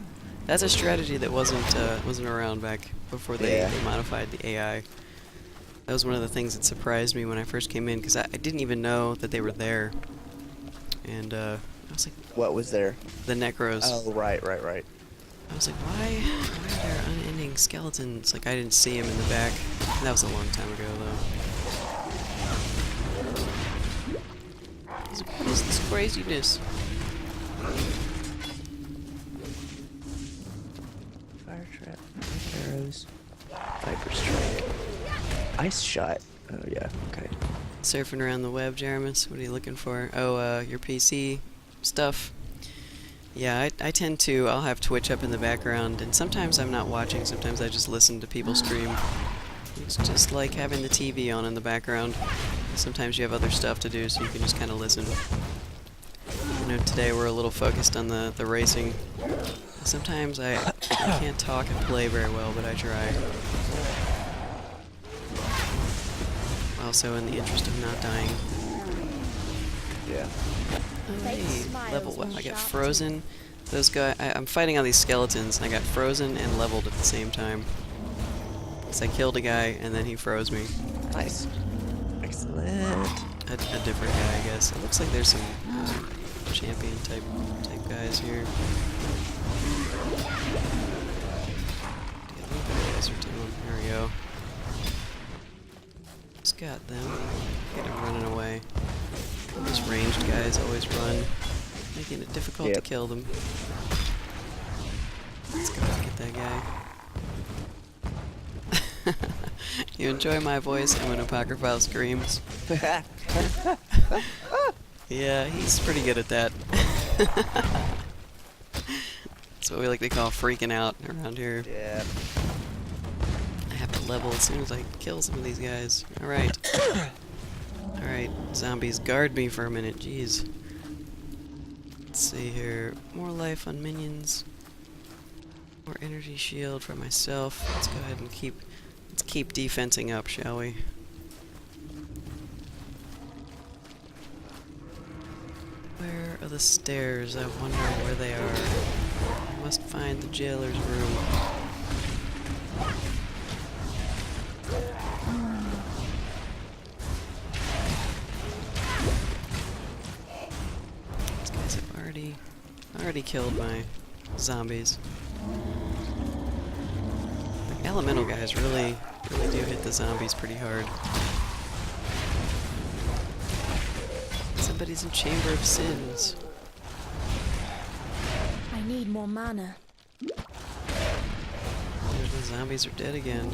That's a strategy that wasn't around back before they modified the AI. That was one of the things that surprised me when I first came in, because I didn't even know that they were there. And I was like... What was there? The necros. Oh, right. I was like, why are there unending skeletons? Like, I didn't see him in the back. That was a long time ago, though. What is this craziness? Fire trap, arrows, viper strike, ice shot. Oh yeah, okay. Surfing around the web, Jeremus. What are you looking for? Oh, your PC stuff. Yeah, I tend to. I'll have Twitch up in the background, and sometimes I'm not watching. Sometimes I just listen to people stream. It's just like having the TV on in the background. Sometimes you have other stuff to do, so you can just kind of listen. You know, today we're a little focused on the racing. Sometimes I can't talk and play very well, but I try. Also, in the interest of not dying. Yeah. Oh, hey, level. Wow, I got frozen. Those guys. I'm fighting all these skeletons, and I got frozen and leveled at the same time. So I killed a guy, and then he froze me. Nice. Excellent. A different guy, I guess. It looks like there's some champion type guys here. Get a little bit of desert to them. There we go. Just got them. Get them running away. Those ranged guys always run, making it difficult to kill them. Let's go get that guy. You enjoy my voice and when Apocryphile screams. Yeah, he's pretty good at that. That's what we like to call freaking out around here. Yeah. I have to level as soon as I kill some of these guys. Alright. Alright, zombies, guard me for a minute, jeez. Let's see here. More life on minions. More energy shield for myself. Let's go ahead and let's keep defensing up, shall we? Where are the stairs? I wonder where they are. I must find the jailer's room. These guys have already killed my zombies. Like, elemental guys really do hit the zombies pretty hard. Somebody's in Chamber of Sins. I need more mana. The zombies are dead again.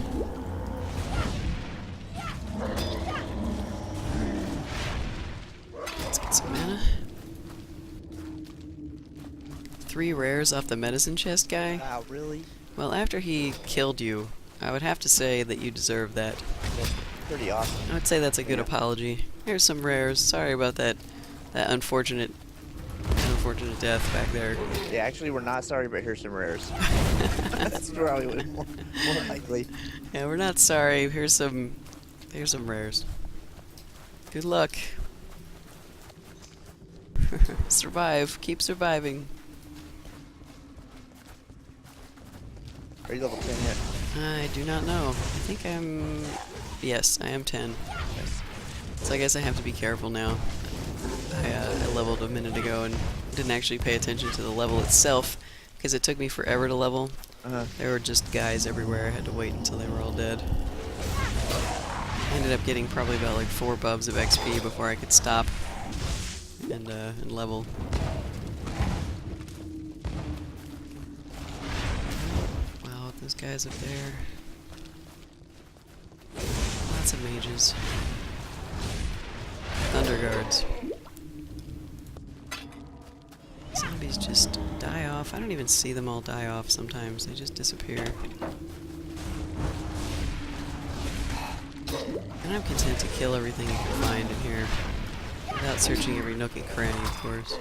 Let's get some mana. 3 rares off the medicine chest guy? Wow, really? Well, after he killed you, I would have to say that you deserve that. That's pretty awesome. I would say that's a good Yeah. apology. Here's some rares. Sorry about that unfortunate death back there. Yeah, actually, we're not sorry, but here's some rares. That's probably more likely. Yeah, we're not sorry. Here's some rares. Good luck. Survive. Keep surviving. Are you level 10 yet? I do not know. I think yes, I am 10. So I guess I have to be careful now. I leveled a minute ago and didn't actually pay attention to the level itself because it took me forever to level. There were just guys everywhere. I had to wait until they were all dead. I ended up getting probably about like 4 bubs of XP before I could stop and level. Wow, those guys up there. Lots of mages. Thunder guards. Zombies just die off. I don't even see them all die off sometimes. They just disappear. And I'm content to kill everything you can find in here. Without searching every nook and cranny, of course.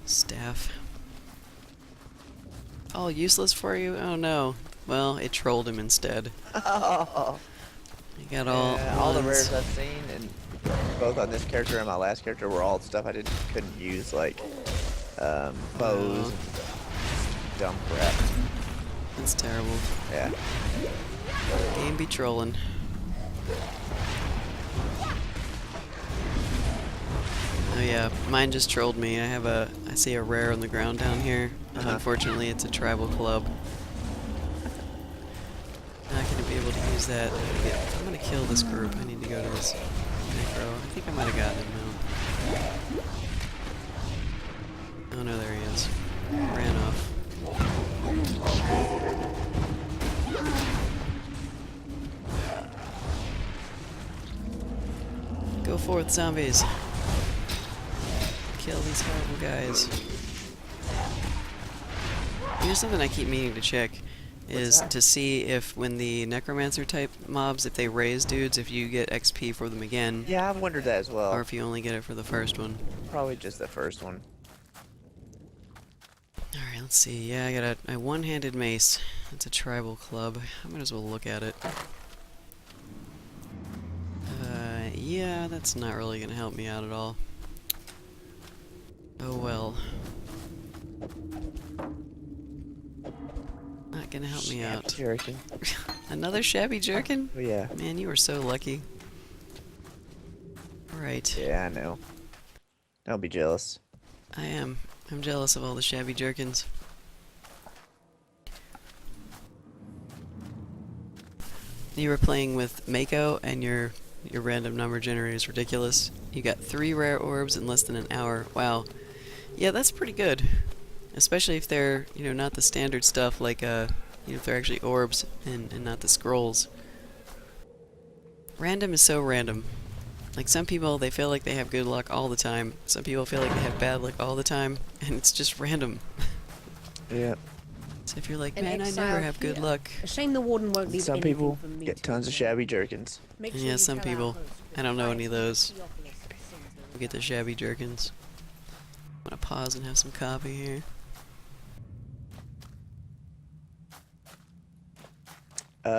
Staff. All useless for you? Oh no. Well, it trolled him instead. Oh. You got all the ones. rares I've seen, and both on this character and my last character, were all stuff I couldn't use, like bows and dumb crap. That's terrible. Yeah. Game be trolling. Oh yeah, mine just trolled me. I see a rare on the ground down here. Unfortunately, it's a tribal club. Not gonna be able to use that. I'm gonna kill this group. I need to go to this necro. I think I might have gotten him now. Oh no, there he is. Ran off. Go forth, zombies. Kill these horrible guys. Here's something I keep meaning to check. Is to see if when the necromancer type mobs, if they raise dudes, if you get XP for them again. Yeah, I've wondered that as well. Or if you only get it for the first one. Probably just the first one. Alright, let's see. Yeah, I got a one-handed mace. It's a tribal club. I might as well look at it. Yeah, that's not really gonna help me out at all. Oh well. Not gonna help me out. Jerkin. Another shabby jerkin? Oh yeah. Man, you are so lucky. Alright. Yeah, I know. Don't be jealous. I am. I'm jealous of all the shabby jerkins. You were playing with Mako, and your random number generator is ridiculous. You got 3 rare orbs in less than an hour. Wow. Yeah, that's pretty good. Especially if they're, not the standard stuff like, if they're actually orbs and not the scrolls. Random is so random. Like, some people, they feel like they have good luck all the time. Some people feel like they have bad luck all the time, and it's just random. Yeah. So if you're like, An man, I exile never have good here. luck. A shame the warden won't leave Some anything people for me get to tons of control. shabby jerkins. Make Yeah, sure you some tell our people. host I don't know any of those. Theophilus sings the We'll get the shabby jerkins. I'm gonna pause and have some coffee here.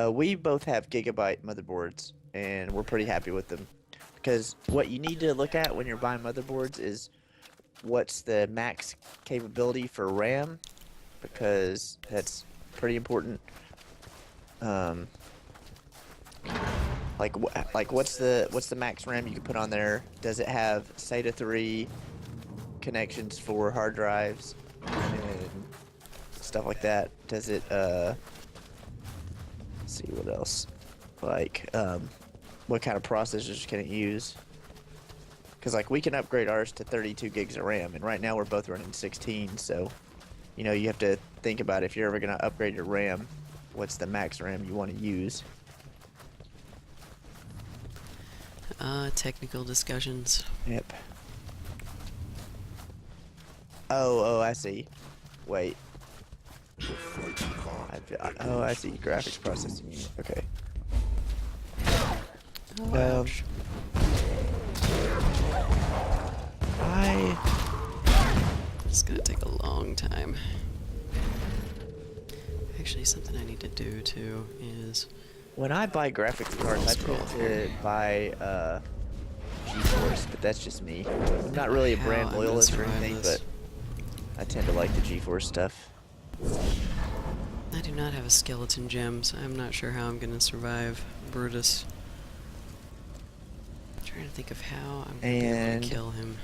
We both have Gigabyte motherboards, and we're pretty happy with them. Because what you need to look at when you're buying motherboards is what's the max capability for RAM, because that's pretty important. Like what's the max RAM you can put on there? Does it have SATA 3 connections for hard drives and stuff like that? Does it let's see what else? Like what kind of processors can it use? Because like we can upgrade ours to 32 gigs of RAM, and right now we're both running 16, so you know you have to think about if you're ever gonna upgrade your RAM, what's the max RAM you want to use? Technical discussions. Yep. Oh, I see. Wait. I see. Graphics processing unit. Okay. Oh, ouch. It's gonna take a long time. Actually, something I need to do too is When I buy graphics cards, I tend to buy GeForce, but that's just me. I'm not really a How brand I'm gonna loyalist or survive anything, this. but I tend to like the GeForce stuff. I do not have a skeleton gem, so I'm not sure how I'm gonna survive Brutus. I'm trying to think of how I'm gonna be able And to kill him.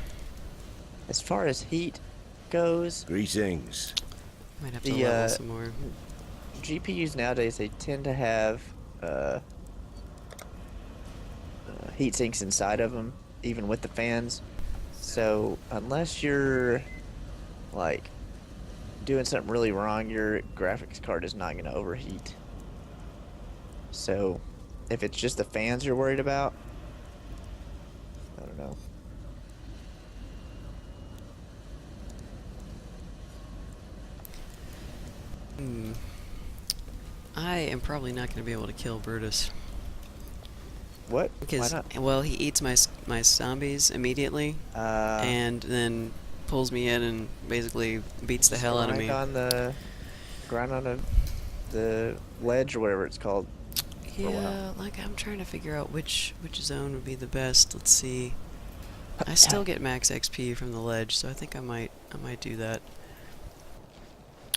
as far as heat goes, Greetings. Might have to the, level some more. GPUs nowadays, they tend to have heat sinks inside of them, even with the fans. So unless you're like doing something really wrong, your graphics card is not going to overheat. So if it's just the fans you're worried about, I don't know. I am probably not going to be able to kill Brutus. What? Because, Why not? well, he eats my zombies immediately, and then pulls me in and basically beats the hell out of me. Grind on the ledge or whatever it's called. Yeah, like I'm trying to figure out which zone would be the best. Let's see. I still get max XP from the ledge, so I think I might do that.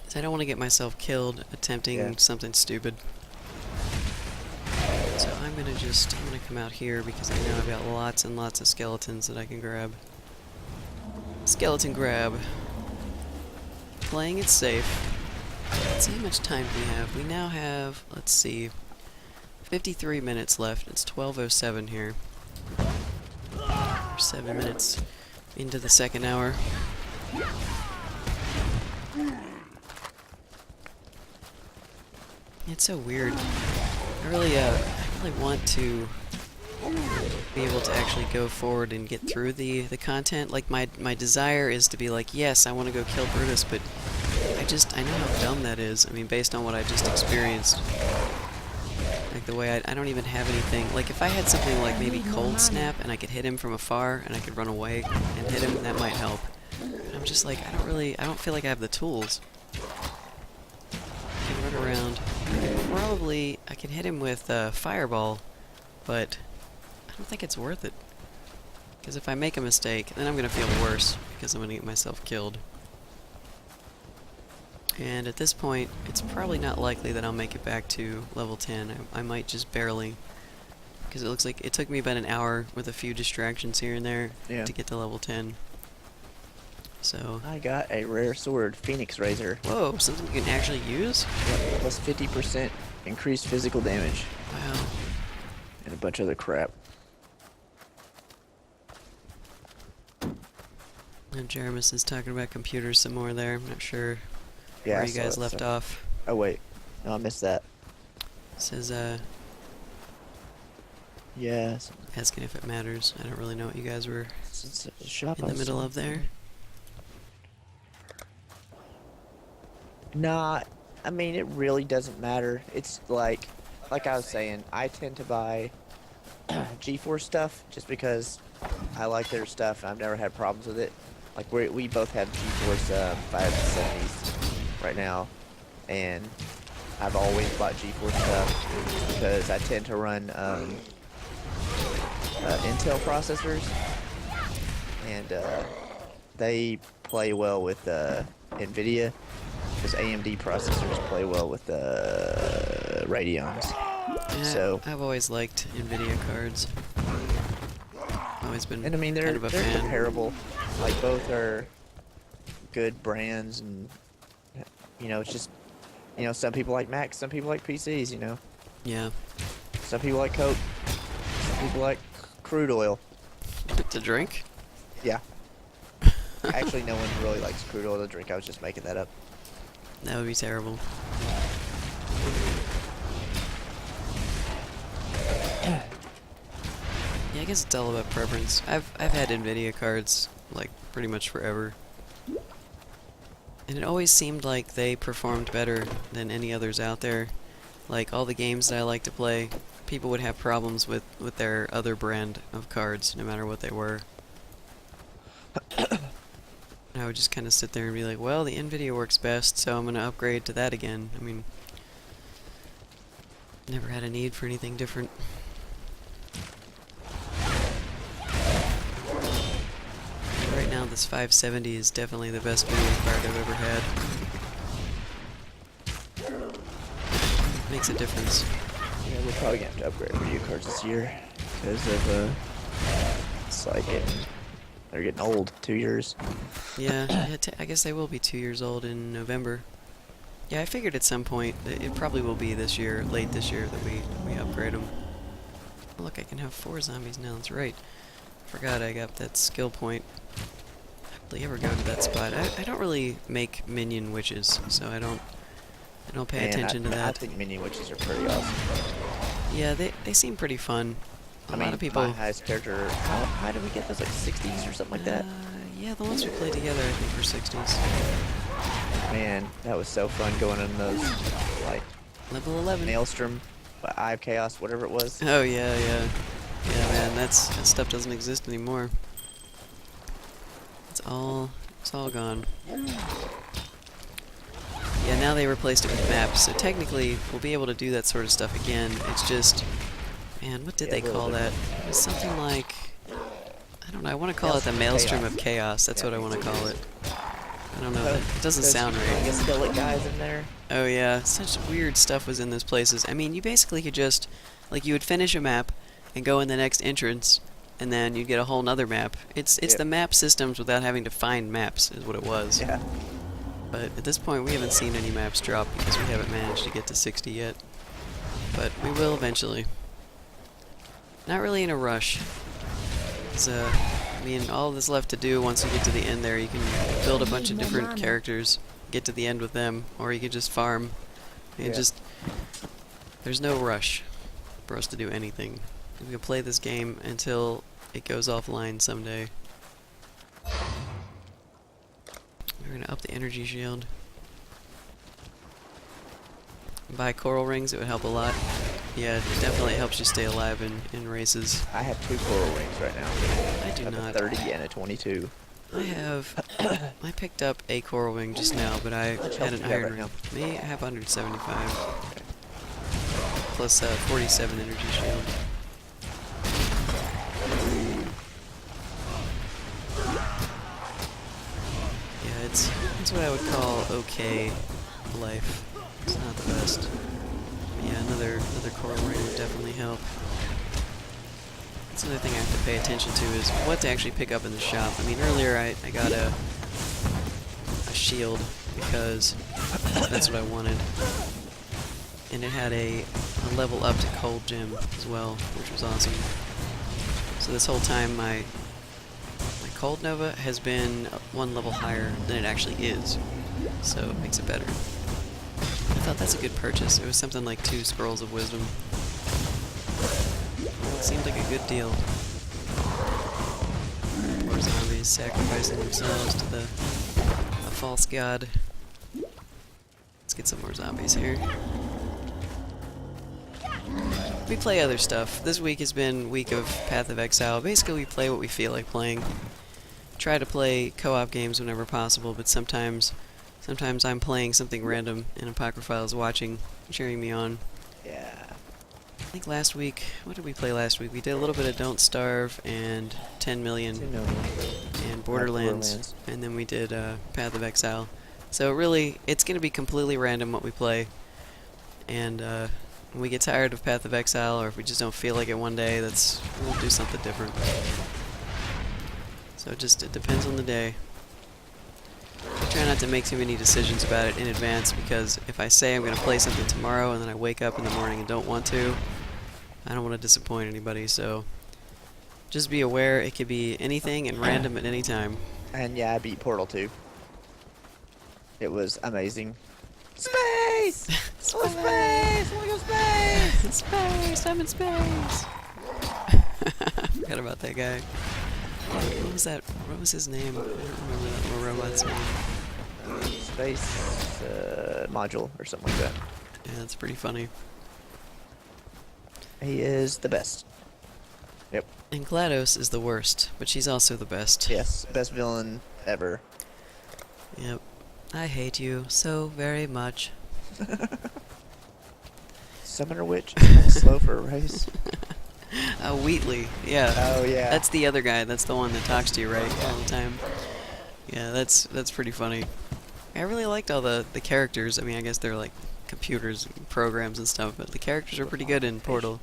'Cause I don't want to get myself killed attempting something stupid. So I'm gonna come out here because I know I've got lots and lots of skeletons that I can grab. Skeleton grab. Playing it safe. Let's see how much time we have. We now have, let's see, 53 minutes left. It's 12:07 here. We're 7 minutes into the second hour. It's so weird. I really want to be able to actually go forward and get through the content. Like my desire is to be like, yes, I want to go kill Brutus, but I know how dumb that is. I mean, based on what I just experienced. Like the way I don't even have anything. Like if I had something like maybe Cold Snap and I could hit him from afar and I could run away and hit him, that might help. But I'm just like, I don't feel like I have the tools. I can run around. I could hit him with Fireball, but I don't think it's worth it. Because if I make a mistake, then I'm going to feel worse because I'm going to get myself killed. And at this point, it's probably not likely that I'll make it back to level 10. I might just barely. Because it looks like it took me about an hour with a few distractions here and there to get to level 10. So I got a rare sword, Phoenix Razor. whoa, something you can actually use? Yep, plus 50% increased physical damage. Wow. And a bunch of other crap. And Jeremus is talking about computers some more there. I'm not sure Yeah, where I you saw guys that left stuff. off. Oh wait, no, I missed that. It says, Yeah, asking if it matters. I don't really know what you guys were it's a shop in the middle of there. Nah, I mean it really doesn't matter. It's like I was saying, I tend to buy GeForce stuff just because I like their stuff. I've never had problems with it. Like we both have GeForce 570s right now, and I've always bought GeForce stuff because I tend to run Intel processors, and they play well with NVIDIA, because AMD processors play well with Radeons. Yeah, So I've always liked NVIDIA cards. Always been and I mean kind they're of a fan. comparable. Like both are good brands, and you know it's just some people like Macs, some people like PCs. Yeah. Some people like Coke, some people like crude oil. To drink? Yeah. Actually, no one really likes crude oil to drink. I was just making that up. That would be terrible. Yeah, I guess it's all about preference. I've had NVIDIA cards like pretty much forever, and it always seemed like they performed better than any others out there. Like all the games that I like to play, people would have problems with their other brand of cards, no matter what they were. And I would just kind of sit there and be like, well, the NVIDIA works best, so I'm going to upgrade to that again. I mean, never had a need for anything different. Right now, this 570 is definitely the best video card I've ever had. Makes a difference. Yeah, we're probably gonna have to upgrade our video cards this year because of it's like they're getting old. 2 years. Yeah, I guess they will be 2 years old in November. Yeah, I figured at some point that it probably will be this year, late this year, that we upgrade them. Oh, look, I can have 4 zombies now. That's right. Forgot I got that skill point. Hardly ever go to that spot. I don't really make minion witches, so I don't pay attention to that. I think minion witches are pretty awesome. Yeah, they seem pretty fun. A lot of people. My highest character. How high did we get those? Like 60s or something like that. Yeah, the ones we played together, I think, were 60s. Man, that was so fun going in those like Level 11. Maelstrom, Eye of Chaos, whatever it was. Oh yeah, yeah, yeah, man. That stuff doesn't exist anymore. It's all gone. Yeah, now they replaced it with maps, so technically we'll be able to do that sort of stuff again. It's just, man, what did they call that? It was something like, I don't know. I want to call it the Maelstrom of Chaos. That's what I want to call it. I don't know. It doesn't sound right. Skeleton guys in there. Oh yeah, such weird stuff was in those places. I mean, you basically could just, like, you would finish a map and go in the next entrance, and then you'd get a whole nother map. It's the map systems without having to find maps is what it was. Yeah. But at this point, we haven't seen any maps drop because we haven't managed to get to 60 yet. But we will eventually. Not really in a rush. I mean, all that's left to do once you get to the end there, you can build a bunch of different characters, get to the end with them, or you can just farm. And there's no rush for us to do anything. We can play this game until it goes offline someday. We're gonna up the energy shield. Buy coral rings, it would help a lot. Yeah, it definitely helps you stay alive in races. I have 2 coral rings right now. I do not. A 30 and a 22. I picked up a coral ring just now, but I had an iron ring. Me, I have 175. Plus 47 energy shield. Yeah, it's what I would call okay life. It's not the best. But yeah, another coral ring would definitely help. That's another thing I have to pay attention to is what to actually pick up in the shop. I mean, earlier I got a shield because that's what I wanted. And it had a level up to cold gem as well, which was awesome. So this whole time my cold nova has been 1 level higher than it actually is. So it makes it better. I thought that's a good purchase. It was something like 2 scrolls of wisdom. It seemed like a good deal. More zombies sacrificing themselves to a false god. Let's get some more zombies here. we play other stuff. This week has been week of Path of Exile. Basically, we play what we feel like playing. Try to play co-op games whenever possible, but sometimes I'm playing something random and Apocryphile is watching, cheering me on. Yeah. I think last week, what did we play last week? We did a little bit of Don't Starve and 10 Million, 2 million. and Borderlands, and then we did Path of Exile. So really, it's going to be completely random what we play, and when we get tired of Path of Exile, or if we just don't feel like it one day, we'll do something different. So it depends on the day. I try not to make too many decisions about it in advance, because if I say I'm going to play something tomorrow and then I wake up in the morning and don't want to, I don't want to disappoint anybody, so just be aware it could be anything and random at any time. And yeah, I beat Portal 2. It was amazing. Space! Space! I wanna go space! Space! I'm in space! Forgot about that guy. What was that? What was his name? I don't remember that little robot's name. Space module or something like that. Yeah, that's pretty funny. He is the best. Yep. And GLaDOS is the worst, but she's also the best. Yes, best villain ever. Yep. I hate you so very much. Summoner Witch, slow for a race. Wheatley. Yeah. Oh yeah. That's the other guy. That's the one that talks to you, right, all the time. Yeah, that's pretty funny. I really liked all the characters. I mean, I guess they're like computers and programs and stuff, but the characters are pretty good in Portal.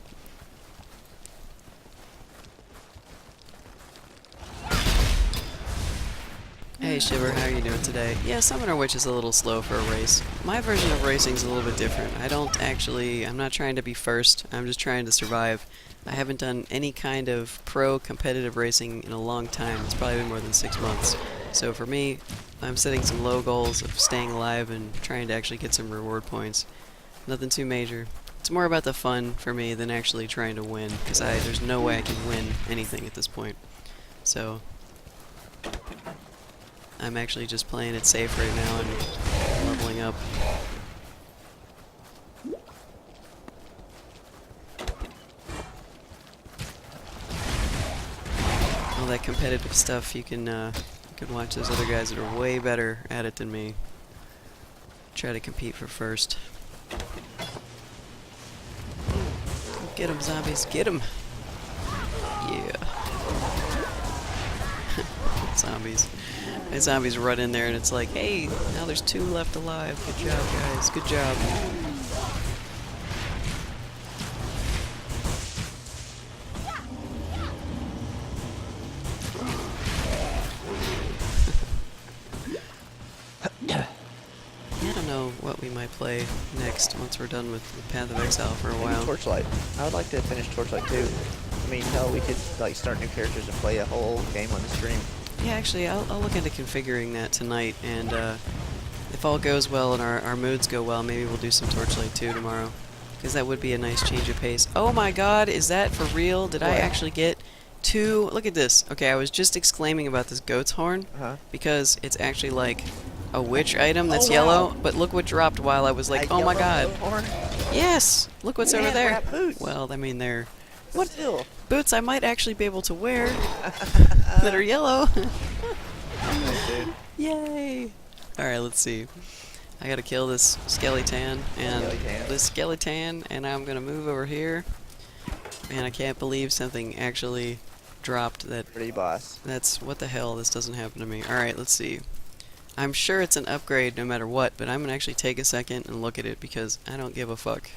Hey Shiver, how are you doing today? Yeah, Summoner Witch is a little slow for a race. My version of racing is a little bit different. I'm not trying to be first, I'm just trying to survive. I haven't done any kind of pro competitive racing in a long time. It's probably been more than 6 months. So for me, I'm setting some low goals of staying alive and trying to actually get some reward points. Nothing too major. It's more about the fun for me than actually trying to win, because there's no way I can win anything at this point. So I'm actually just playing it safe right now and leveling up. All that competitive stuff, you can watch those other guys that are way better at it than me. Try to compete for first. Get 'em, zombies, get 'em! Yeah. Zombies. And zombies run in there and it's like, hey, now there's 2 left alive. Good job, guys. Good job. I don't know what we might play next once we're done with Path of Exile for a Maybe while. Torchlight. I would like to finish Torchlight too. I mean, hell, we could like start new characters and play a whole game on the stream. Yeah, actually, I'll look into configuring that tonight, and if all goes well and our moods go well, maybe we'll do some Torchlight 2 tomorrow. Because that would be a nice change of pace. Oh my god, is that for real? Did I actually get 2? Look at this. Okay, I was just exclaiming about this goat's horn, because it's actually like a witch item that's yellow, but look what dropped while I was like, oh my god. Horn? Yes! Look what's over there. Boots. Well, I mean, they're... What? Still. Boots I might actually be able to wear that are yellow. Yay! Alright, let's see. I gotta kill this skeleton and this skeleton, and I'm gonna move over here. Man, I can't believe something actually dropped that. Pretty boss. That's what the hell, this doesn't happen to me. Alright, let's see. I'm sure it's an upgrade no matter what, but I'm gonna actually take a second and look at it because I don't give a fuck.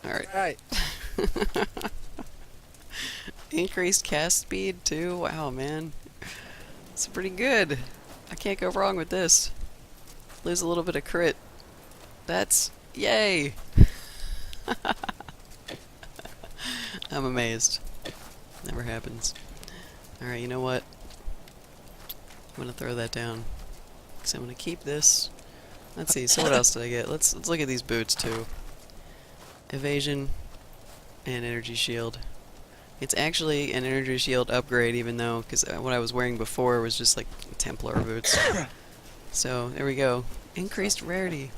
Alright. Increased cast speed too? Wow, man. It's pretty good. I can't go wrong with this. Lose a little bit of crit. That's... yay! I'm amazed. Never happens. Alright, you know what? I'm gonna throw that down. Because I'm gonna keep this. Let's see, so what else did I get? Let's look at these boots too. Evasion and energy shield. It's actually an energy shield upgrade, even though, because what I was wearing before was just like Templar boots. So there we go. Increased rarity.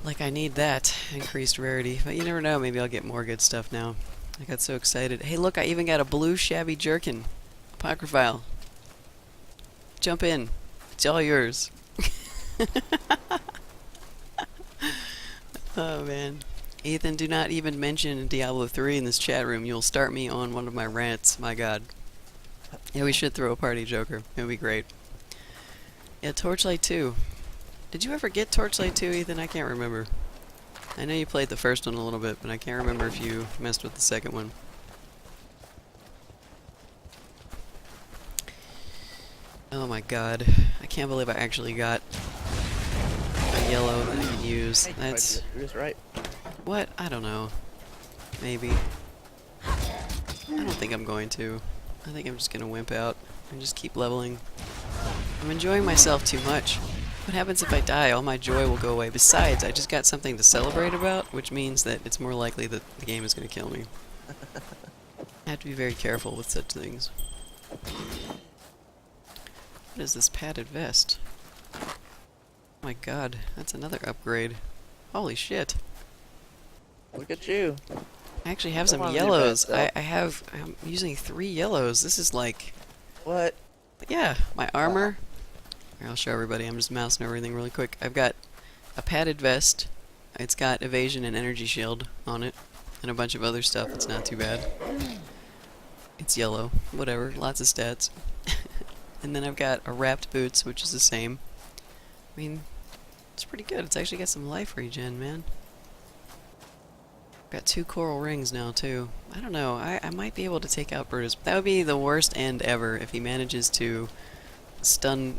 Like I need that increased rarity, but you never know, maybe I'll get more good stuff now. I got so excited. Hey look, I even got a blue shabby jerkin. Apocryphile. Jump in. It's all yours. Oh man. Ethan, do not even mention Diablo 3 in this chat room. You'll start me on one of my rants. My god. Yeah, we should throw a party joker. It would be great. Yeah, Torchlight 2. Did you ever get Torchlight 2, Ethan? I can't remember. I know you played the first one a little bit, but I can't remember if you messed with the second one. Oh my god. I can't believe I actually got a yellow that I can use. That's... right. What? I don't know. Maybe. I don't think I'm going to. I think I'm just gonna wimp out and just keep leveling. I'm enjoying myself too much. What happens if I die? All my joy will go away. Besides, I just got something to celebrate about, which means that it's more likely that the game is gonna kill me. I have to be very careful with such things. What is this padded vest? Oh my god, that's another upgrade. Holy shit. Look at you. I actually have Come some on, your yellows. bad I'm using 3 yellows. This is like... What? Yeah, my armor. Here, I'll show everybody. I'm just mousing everything really quick. I've got a padded vest. It's got evasion and energy shield on it. And a bunch of other stuff that's not too bad. It's yellow. Whatever. Lots of stats. And then I've got a wrapped boots, which is the same. I mean, it's pretty good. It's actually got some life regen, man. Got 2 coral rings now, too. I don't know. I might be able to take out Brutus. But that would be the worst end ever if he manages to stun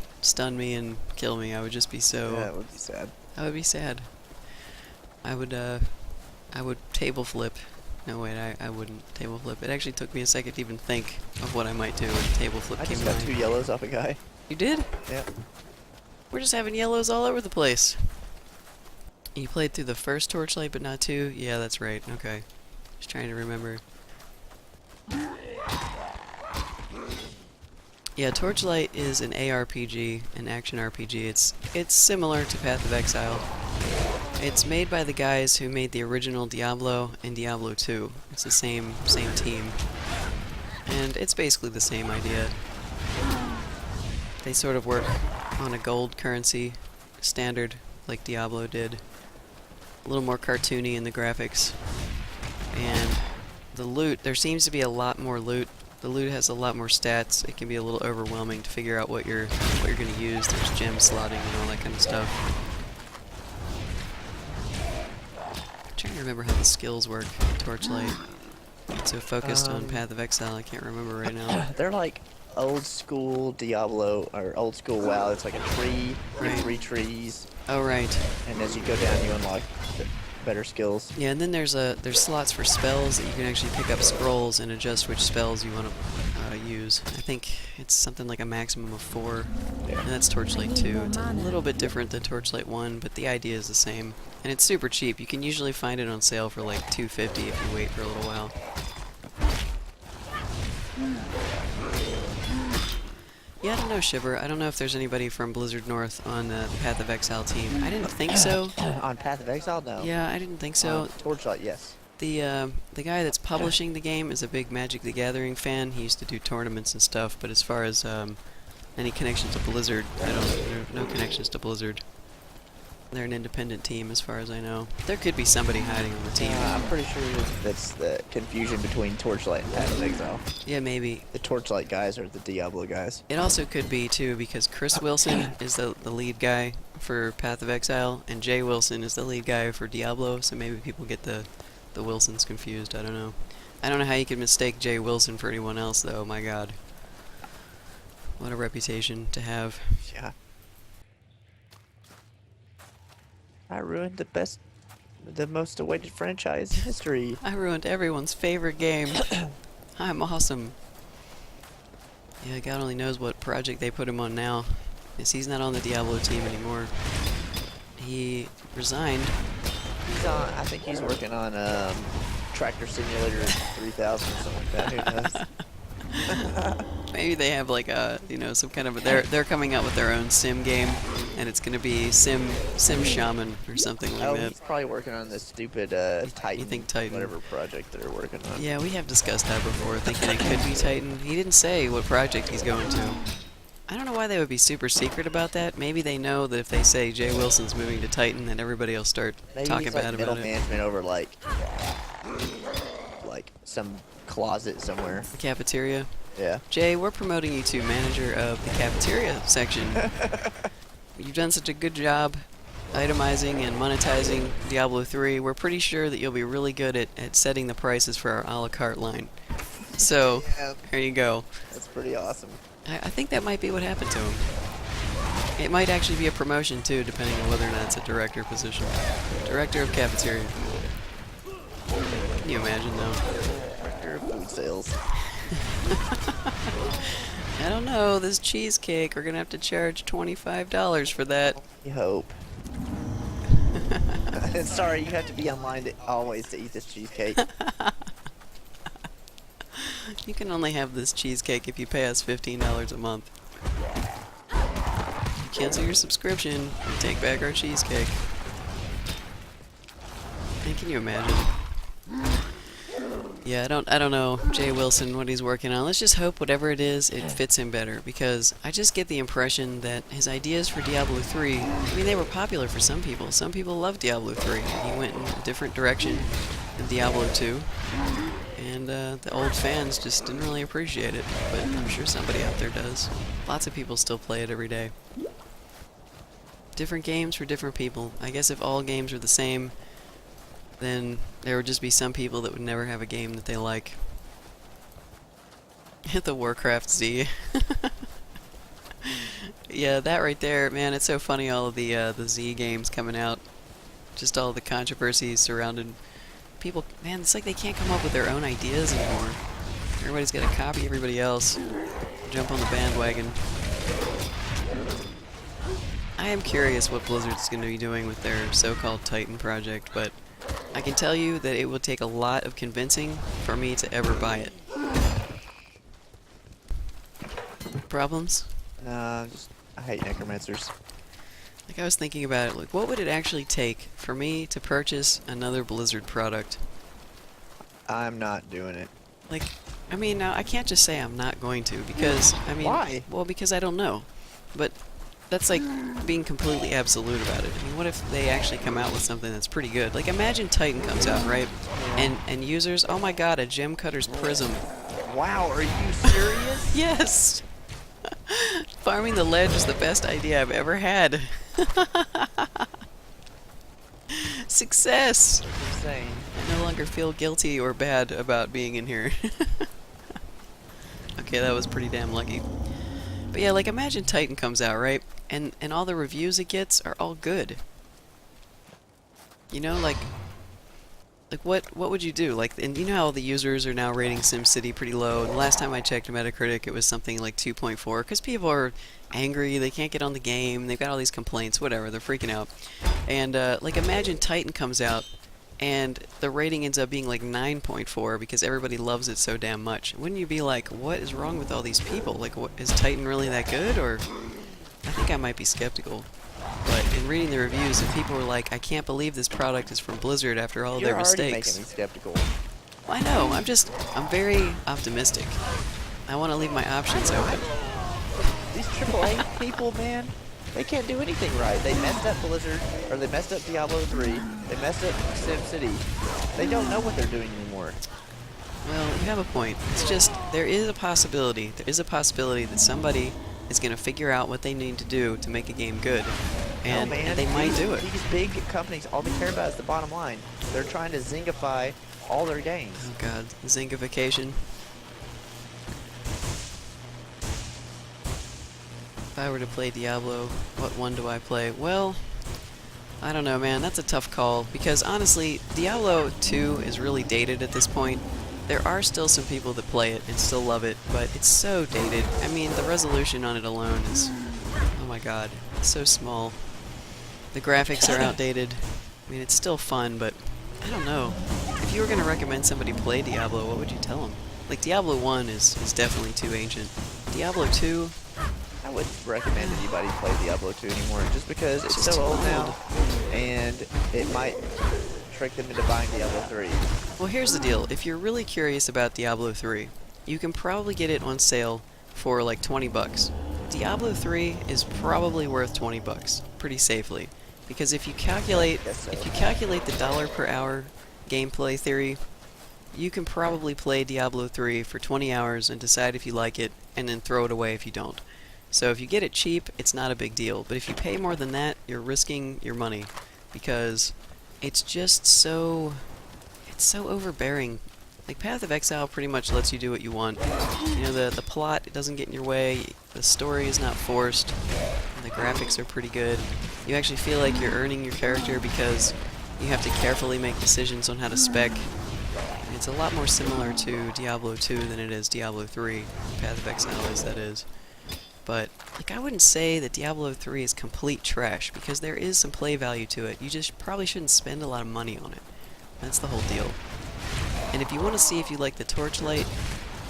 me and kill me. I would just be so... Yeah, that would be sad. I would be sad. I would table flip. No, wait, I wouldn't table flip. It actually took me a second to even think of what I might do when table flip I came just got by. 2 yellows off a guy. You did? Yeah. We're just having yellows all over the place. You played through the first Torchlight, but not 2? Yeah, that's right. Okay. Just trying to remember. Yeah, Torchlight is an ARPG, an action RPG. It's similar to Path of Exile. It's made by the guys who made the original Diablo and Diablo 2. It's the same team. And it's basically the same idea. They sort of work on a gold currency standard like Diablo did. A little more cartoony in the graphics. And the loot, there seems to be a lot more loot. The loot has a lot more stats. It can be a little overwhelming to figure out what you're going to use. There's gem slotting and all that kind of stuff. I'm trying to remember how the skills work in Torchlight. It's so focused on Path of Exile, I can't remember right now. They're like old school Diablo, or old school WoW. It's like a tree, you have 3 trees, Oh, right. and as you go down you unlock better skills. Yeah, and then there's slots for spells that you can actually pick up scrolls and adjust which spells you want to use. I think it's something like a maximum of 4, Yeah. and that's Torchlight 2. It's a little bit different than Torchlight 1, but the idea is the same. And it's super cheap. You can usually find it on sale for like $2.50 if you wait for a little while. Yeah, I don't know, Shiver. I don't know if there's anybody from Blizzard North on the Path of Exile team. I didn't think so. On Path of Exile, no. Yeah, I didn't think so. Torchlight, yes. The guy that's publishing the game is a big Magic the Gathering fan. He used to do tournaments and stuff, but as far as any connections to Blizzard, there are no connections to Blizzard. They're an independent team as far as I know. There could be somebody hiding on the team. I'm pretty sure that's the confusion between Torchlight and Path of Exile. Yeah, maybe. The Torchlight guys are the Diablo guys. It also could be, too, because Chris Wilson is the lead guy for Path of Exile, and Jay Wilson is the lead guy for Diablo, so maybe people get the Wilsons confused. I don't know. I don't know how you could mistake Jay Wilson for anyone else, though. My god. What a reputation to have. Yeah. I ruined the most awaited franchise in history. I ruined everyone's favorite game. I'm awesome. Yeah, God only knows what project they put him on now. Yes, he's not on the Diablo team anymore. He resigned. He's on, I think he's working on Tractor Simulator 3000 or something like that. Who knows? Maybe they have like a, some kind of they're coming out with their own sim game, and it's gonna be Sim Shaman or something like Oh, that. he's probably working on this stupid Titan, think Titan? whatever project they're working on. Yeah, we have discussed that before, thinking it could be Titan. He didn't say what project he's going to. I don't know why they would be super secret about that. Maybe they know that if they say Jay Wilson's moving to Titan, then everybody will start Maybe talking he's bad like middle about it. management over like some closet somewhere. The cafeteria. Yeah. Jay, we're promoting you to manager of the cafeteria section. You've done such a good job itemizing and monetizing Diablo 3. We're pretty sure that you'll be really good at setting the prices for our a la carte line. So, Yeah, there you go. that's pretty awesome. I think that might be what happened to him. It might actually be a promotion, too, depending on whether or not it's a director position. Director of cafeteria. Can you imagine, though? Director of food sales. I don't know, this cheesecake, we're gonna have to charge $25 for that. You hope. Sorry, you have to be online always to eat this cheesecake. You can only have this cheesecake if you pay us $15 a month. Cancel your subscription and take back our cheesecake. And can you imagine? Yeah, I don't know Jay Wilson, what he's working on. Let's just hope whatever it is, it fits him better, because I just get the impression that his ideas for Diablo 3, I mean, they were popular for some people. Some people loved Diablo 3. He went in a different direction than Diablo 2, and the old fans just didn't really appreciate it, but I'm sure somebody out there does. Lots of people still play it every day. Different games for different people. I guess if all games are the same, then there would just be some people that would never have a game that they like. Hit the Warcraft Z. Yeah, that right there, man, it's so funny, all of the Z games coming out. Just all the controversies surrounding people. Man, it's like they can't come up with their own ideas anymore. Everybody's got to copy everybody else. Jump on the bandwagon. I am curious what Blizzard's going to be doing with their so-called Titan project, but I can tell you that it will take a lot of convincing for me to ever buy it. Problems? I hate necromancers. Like, I was thinking about it, like, what would it actually take for me to purchase another Blizzard product? I'm not doing it. Like, I mean, now, I can't just say I'm not going to, because, I mean... Why? Well, because I don't know. But that's like being completely absolute about it. I mean, what if they actually come out with something that's pretty good? Like, imagine Titan comes out, right? And users, oh my god, a gem cutter's prism. Wow, are you serious? Yes! Farming the ledge is the best idea I've ever had. Success! Insane. I no longer feel guilty or bad about being in here. Okay, that was pretty damn lucky. But yeah, like, imagine Titan comes out, right? And all the reviews it gets are all good. You know, like what would you do? Like, and you know how the users are now rating SimCity pretty low. The last time I checked Metacritic, it was something like 2.4, because people are angry, they can't get on the game, they've got all these complaints, whatever, they're freaking out. And like, imagine Titan comes out and the rating ends up being like 9.4 because everybody loves it so damn much. Wouldn't you be like, what is wrong with all these people? Like, what, is Titan really that good? Or I think I might be skeptical. But in reading the reviews, if people were like, I can't believe this product is from Blizzard after all of their mistakes. You're already making me skeptical. Well, I know, I'm very optimistic. I want to leave my options open. These AAA people, man, they can't do anything right. They messed up Blizzard, or they messed up Diablo 3, they messed up SimCity. They don't know what they're doing anymore. Well, you have a point. It's just, there is a possibility that somebody is going to figure out what they need to do to make a game good. And, no, man, and they might do it. These big companies, all they care about is the bottom line. They're trying to zingify all their games. Oh god, zingification. If I were to play Diablo, what one do I play? Well, I don't know, man. That's a tough call, because honestly, Diablo 2 is really dated at this point. There are still some people that play it and still love it, but it's so dated. I mean, the resolution on it alone is, oh my god, it's so small. The graphics are outdated. I mean, it's still fun, but I don't know. If you were going to recommend somebody play Diablo, what would you tell them? Like, Diablo 1 is definitely too ancient. Diablo 2, I wouldn't recommend anybody play Diablo 2 anymore, just because it's just so old old. now, and it might trick them into buying Diablo 3. Well, here's the deal. If you're really curious about Diablo 3, you can probably get it on sale for like 20 bucks. Diablo 3 is probably worth 20 bucks, pretty safely. Because if you calculate the dollar per hour gameplay theory, you can probably play Diablo 3 for 20 hours and decide if you like it, and then throw it away if you don't. So if you get it cheap, it's not a big deal. But if you pay more than that, you're risking your money. Because it's just so... it's so overbearing. Like, Path of Exile pretty much lets you do what you want. You know, the plot, it doesn't get in your way, the story is not forced, and the graphics are pretty good. You actually feel like you're earning your character because you have to carefully make decisions on how to spec. And it's a lot more similar to Diablo 2 than it is Diablo 3. Path of Exile is, that is. But, like, I wouldn't say that Diablo 3 is complete trash, because there is some play value to it. You just probably shouldn't spend a lot of money on it. That's the whole deal. And if you want to see if you like the Torchlight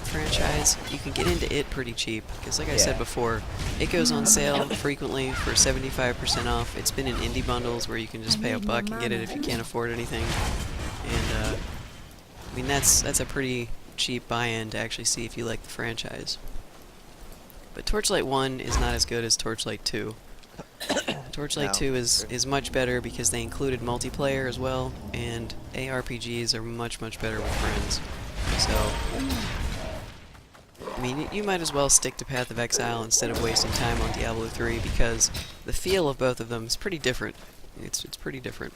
franchise, you can get into it pretty cheap. Because like I said before, it goes on sale frequently for 75% off. It's been in indie bundles where you can just pay $1 and get it if you can't afford anything. And, I mean, that's a pretty cheap buy-in to actually see if you like the franchise. But Torchlight 1 is not as good as Torchlight 2. Torchlight 2 is much better because they included multiplayer as well, and ARPGs are much, much better with friends. So, I mean, you might as well stick to Path of Exile instead of wasting time on Diablo 3, because the feel of both of them is pretty different. It's pretty different.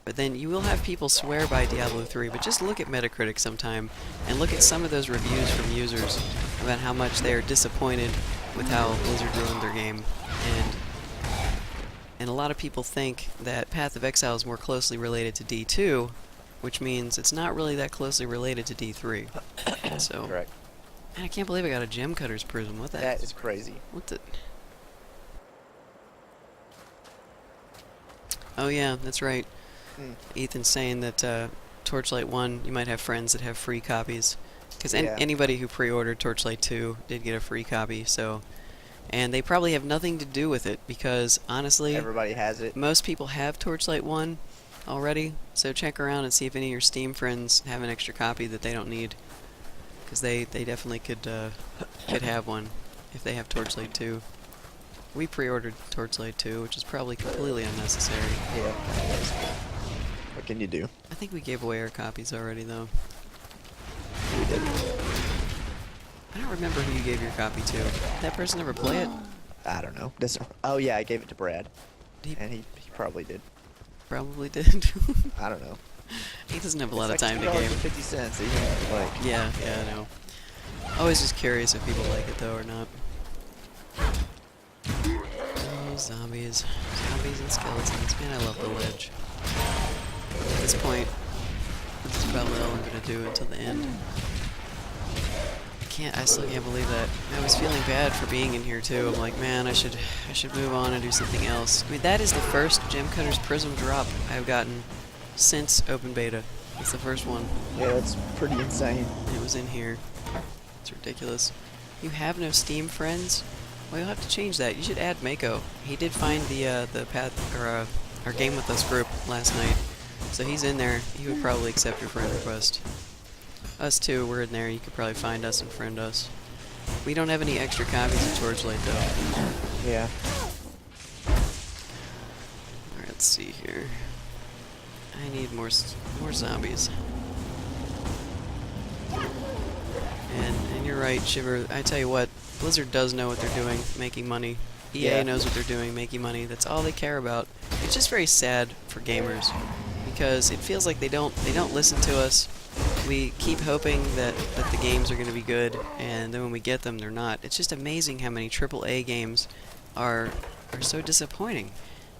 But then you will have people swear by Diablo 3, but just look at Metacritic sometime, and look at some of those reviews from users about how much they are disappointed with how Blizzard ruined their game. And a lot of people think that Path of Exile is more closely related to D2, which means it's not really that closely related to D3. So, Correct. man, I can't believe I got a Gem Cutter's Prism. What the heck? That is crazy. What the... Oh yeah, that's right. Ethan's saying that Torchlight 1, you might have friends that have free copies. Because anybody who pre-ordered Torchlight 2 did get a free copy, so... And they probably have nothing to do with it, because, honestly... everybody has it. Most people have Torchlight 1 already, so check around and see if any of your Steam friends have an extra copy that they don't need. Because they definitely could have one if they have Torchlight 2. We pre-ordered Torchlight 2, which is probably completely unnecessary. Yeah. What can you do? I think we gave away our copies already, though. We did. I don't remember who you gave your copy to. Did that person ever play it? I don't know. Oh yeah, I gave it to Brad. And he probably did. Probably did. I don't know. He doesn't have a lot of It's time like to game. $2.50 even, like... Yeah, I know. Always just curious if people like it, though, or not. Oh, zombies. Zombies and skeletons. Man, I love the ledge. At this point, this is probably all I'm gonna do until the end. I still can't believe that. I was feeling bad for being in here too. I'm like, man, I should move on and do something else. I mean, that is the first Gem Cutter's Prism drop I've gotten since open beta. It's the first one. Yeah, that's pretty insane. It was in here. It's ridiculous. You have no Steam friends? Well, you'll have to change that. You should add Mako. He did find the path or our Game With Us group last night, so he's in there. He would probably accept your friend request. Us too, we're in there. You could probably find us and friend us. We don't have any extra copies of Torchlight though. Yeah. Alright, let's see here. I need more zombies. And you're right, Shiver. I tell you what, Blizzard does know what they're doing, making money. EA knows what they're doing, making money. That's all they care about. It's just very sad for gamers, because it feels like they don't listen to us. We keep hoping that the games are going to be good, and then when we get them, they're not. It's just amazing how many AAA games are so disappointing.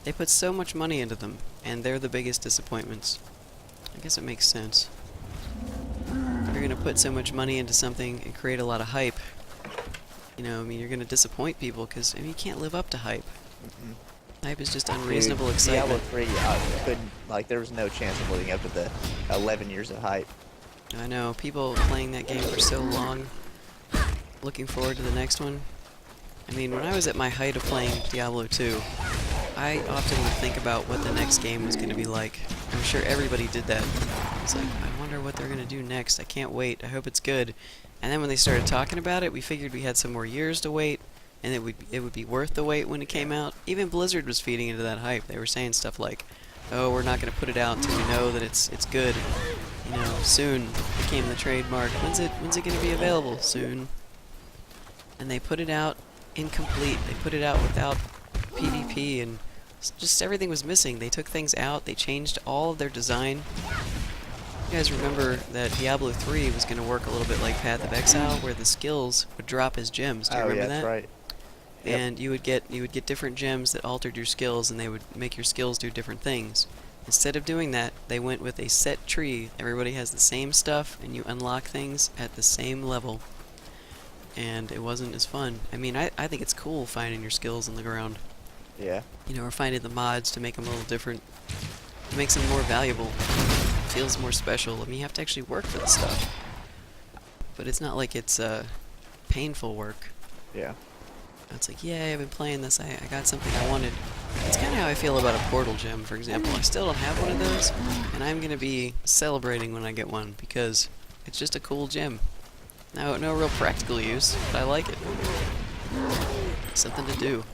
They put so much money into them, and they're the biggest disappointments. I guess it makes sense. If you're going to put so much money into something and create a lot of hype, you know, I mean, you're going to disappoint people, because I mean, you can't live up to hype. Hype is just unreasonable excitement. Diablo 3, couldn't, like, there was no chance of living up to the 11 years of hype. I know, people playing that game for so long, looking forward to the next one. I mean, when I was at my height of playing Diablo 2, I often would think about what the next game was going to be like. I'm sure everybody did that. It's like, I wonder what they're going to do next. I can't wait. I hope it's good. And then when they started talking about it, we figured we had some more years to wait, and it would be worth the wait when it came out. Even Blizzard was feeding into that hype. They were saying stuff like, "Oh, we're not going to put it out until we know that it's good." You know, soon became the trademark. When's it going to be available? Soon. And they put it out incomplete. They put it out without PvP, and just everything was missing. They took things out. They changed all of their design. You guys remember that Diablo 3 was going to work a little bit like Path of Exile, where the skills would drop as gems. Do you remember that? That's right. Yep. And you would get different gems that altered your skills, and they would make your skills do different things. Instead of doing that, they went with a set tree. Everybody has the same stuff, and you unlock things at the same level. And it wasn't as fun. I mean, I think it's cool finding your skills on the ground. Yeah. You know, or finding the mods to make them a little different. It makes them more valuable. Feels more special. I mean, you have to actually work for the stuff. But it's not like it's painful work. Yeah. It's like, yay, I've been playing this. I got something I wanted. It's kind of how I feel about a portal gem, for example. I still don't have one of those, and I'm going to be celebrating when I get one, because it's just a cool gem. No real practical use, but I like it. Something to do.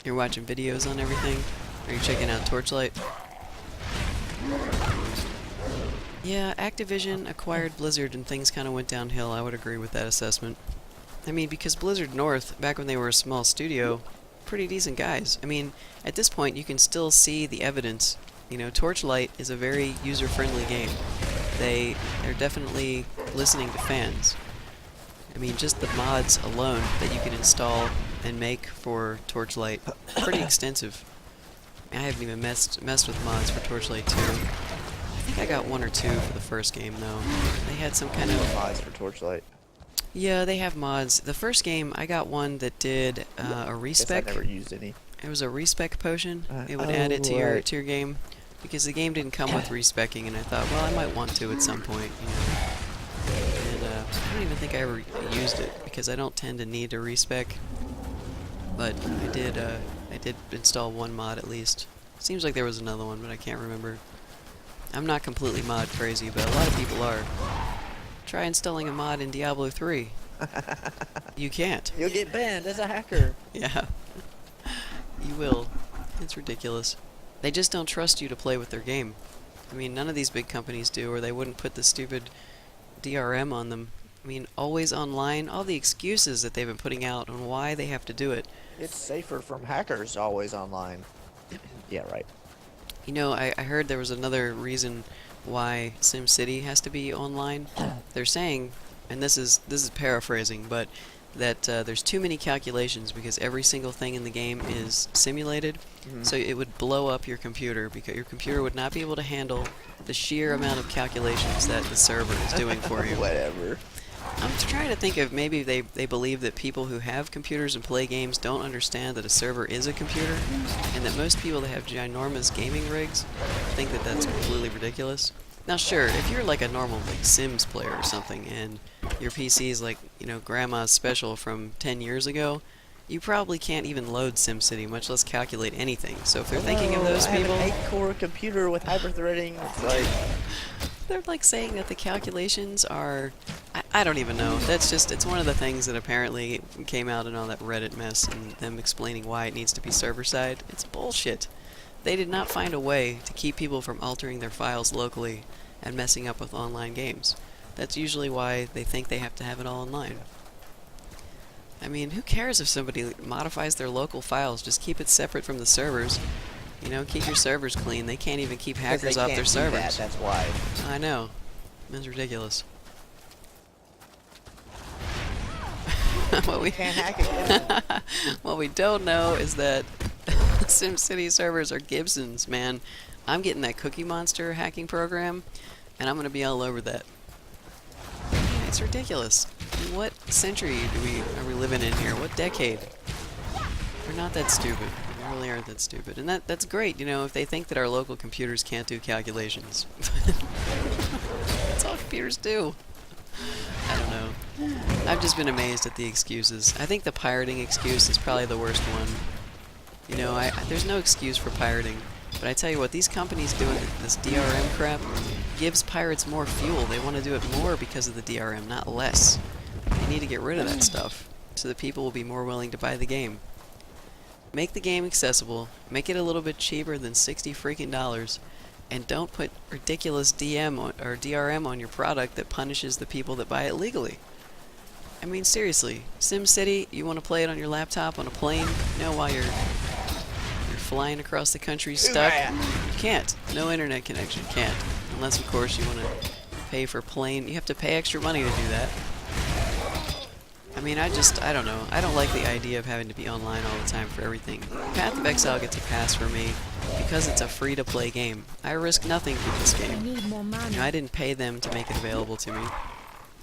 You're watching videos on everything? Are you checking out Torchlight? Yeah, Activision acquired Blizzard and things kind of went downhill. I would agree with that assessment. I mean, because Blizzard North, back when they were a small studio, pretty decent guys. I mean, at this point, you can still see the evidence. You know, Torchlight is a very user-friendly game. They're definitely listening to fans. I mean, just the mods alone that you can install and make for Torchlight, pretty extensive. I haven't even messed with mods for Torchlight 2. I think I got 1 or 2 for the first game, though. They had some kind of mods for Torchlight. Yeah, they have mods. The first game, I got one that did a Guess I respec. never used any. It was a respec potion. It would oh, add it to right. your game, because the game didn't come with respecking, and I thought, well, I might want to at some point, you know. And I don't even think I ever used it, because I don't tend to need to respec. But I did install one mod at least. Seems like there was another one, but I can't remember. I'm not completely mod crazy, but a lot of people are. Try installing a mod in Diablo 3. You can't. You'll get banned as a hacker. Yeah. You will. It's ridiculous. They just don't trust you to play with their game. I mean, none of these big companies do, or they wouldn't put the stupid DRM on them. I mean, always online, all the excuses that they've been putting out on why they have to do it. It's safer from hackers always online. Yeah, right. You know, I heard there was another reason why SimCity has to be online. They're saying, and this is paraphrasing, but that there's too many calculations because every single thing in the game is simulated. So it would blow up your computer, because your computer would not be able to handle the sheer amount of calculations that the server is doing for you. Whatever. I'm trying to think of, maybe they believe that people who have computers and play games don't understand that a server is a computer, and that most people that have ginormous gaming rigs think that that's completely ridiculous. Now sure, if you're like a normal like Sims player or something, and your PC is like, you know, grandma's special from 10 years ago, you probably can't even load SimCity, much less calculate anything. So if they're thinking of those people... I have an 8-core computer with hyper-threading. It's like... They're like saying that the calculations are... I don't even know. That's just... It's one of the things that apparently came out in all that Reddit mess, and them explaining why it needs to be server-side. It's bullshit. They did not find a way to keep people from altering their files locally and messing up with online games. That's usually why they think they have to have it all online. I mean, who cares if somebody modifies their local files? Just keep it separate from the servers. You know, keep your servers clean. They can't even keep hackers off their servers. That's why. I know. It's ridiculous. What we don't know is that SimCity servers are Gibsons, man. I'm getting that Cookie Monster hacking program, and I'm gonna be all over that. It's ridiculous. What century are we living in here? What decade? We're not that stupid. We really aren't that stupid. And that's great, you know, if they think that our local computers can't do calculations. That's all computers do. I don't know. I've just been amazed at the excuses. I think the pirating excuse is probably the worst one. You know, there's no excuse for pirating. But I tell you what, these companies doing this DRM crap gives pirates more fuel. They want to do it more because of the DRM, not less. They need to get rid of that stuff so that people will be more willing to buy the game. Make the game accessible, make it a little bit cheaper than $60 freaking dollars, and don't put ridiculous DRM on your product that punishes the people that buy it legally. I mean, seriously, SimCity, you want to play it on your laptop on a plane, you know, while you're flying across the country stuck? You can't. No internet connection. Can't. Unless, of course, you want to pay for plane. You have to pay extra money to do that. I mean, I don't know. I don't like the idea of having to be online all the time for everything. Path of Exile gets a pass for me because it's a free-to-play game. I risk nothing with this game. You know, I didn't pay them to make it available to me.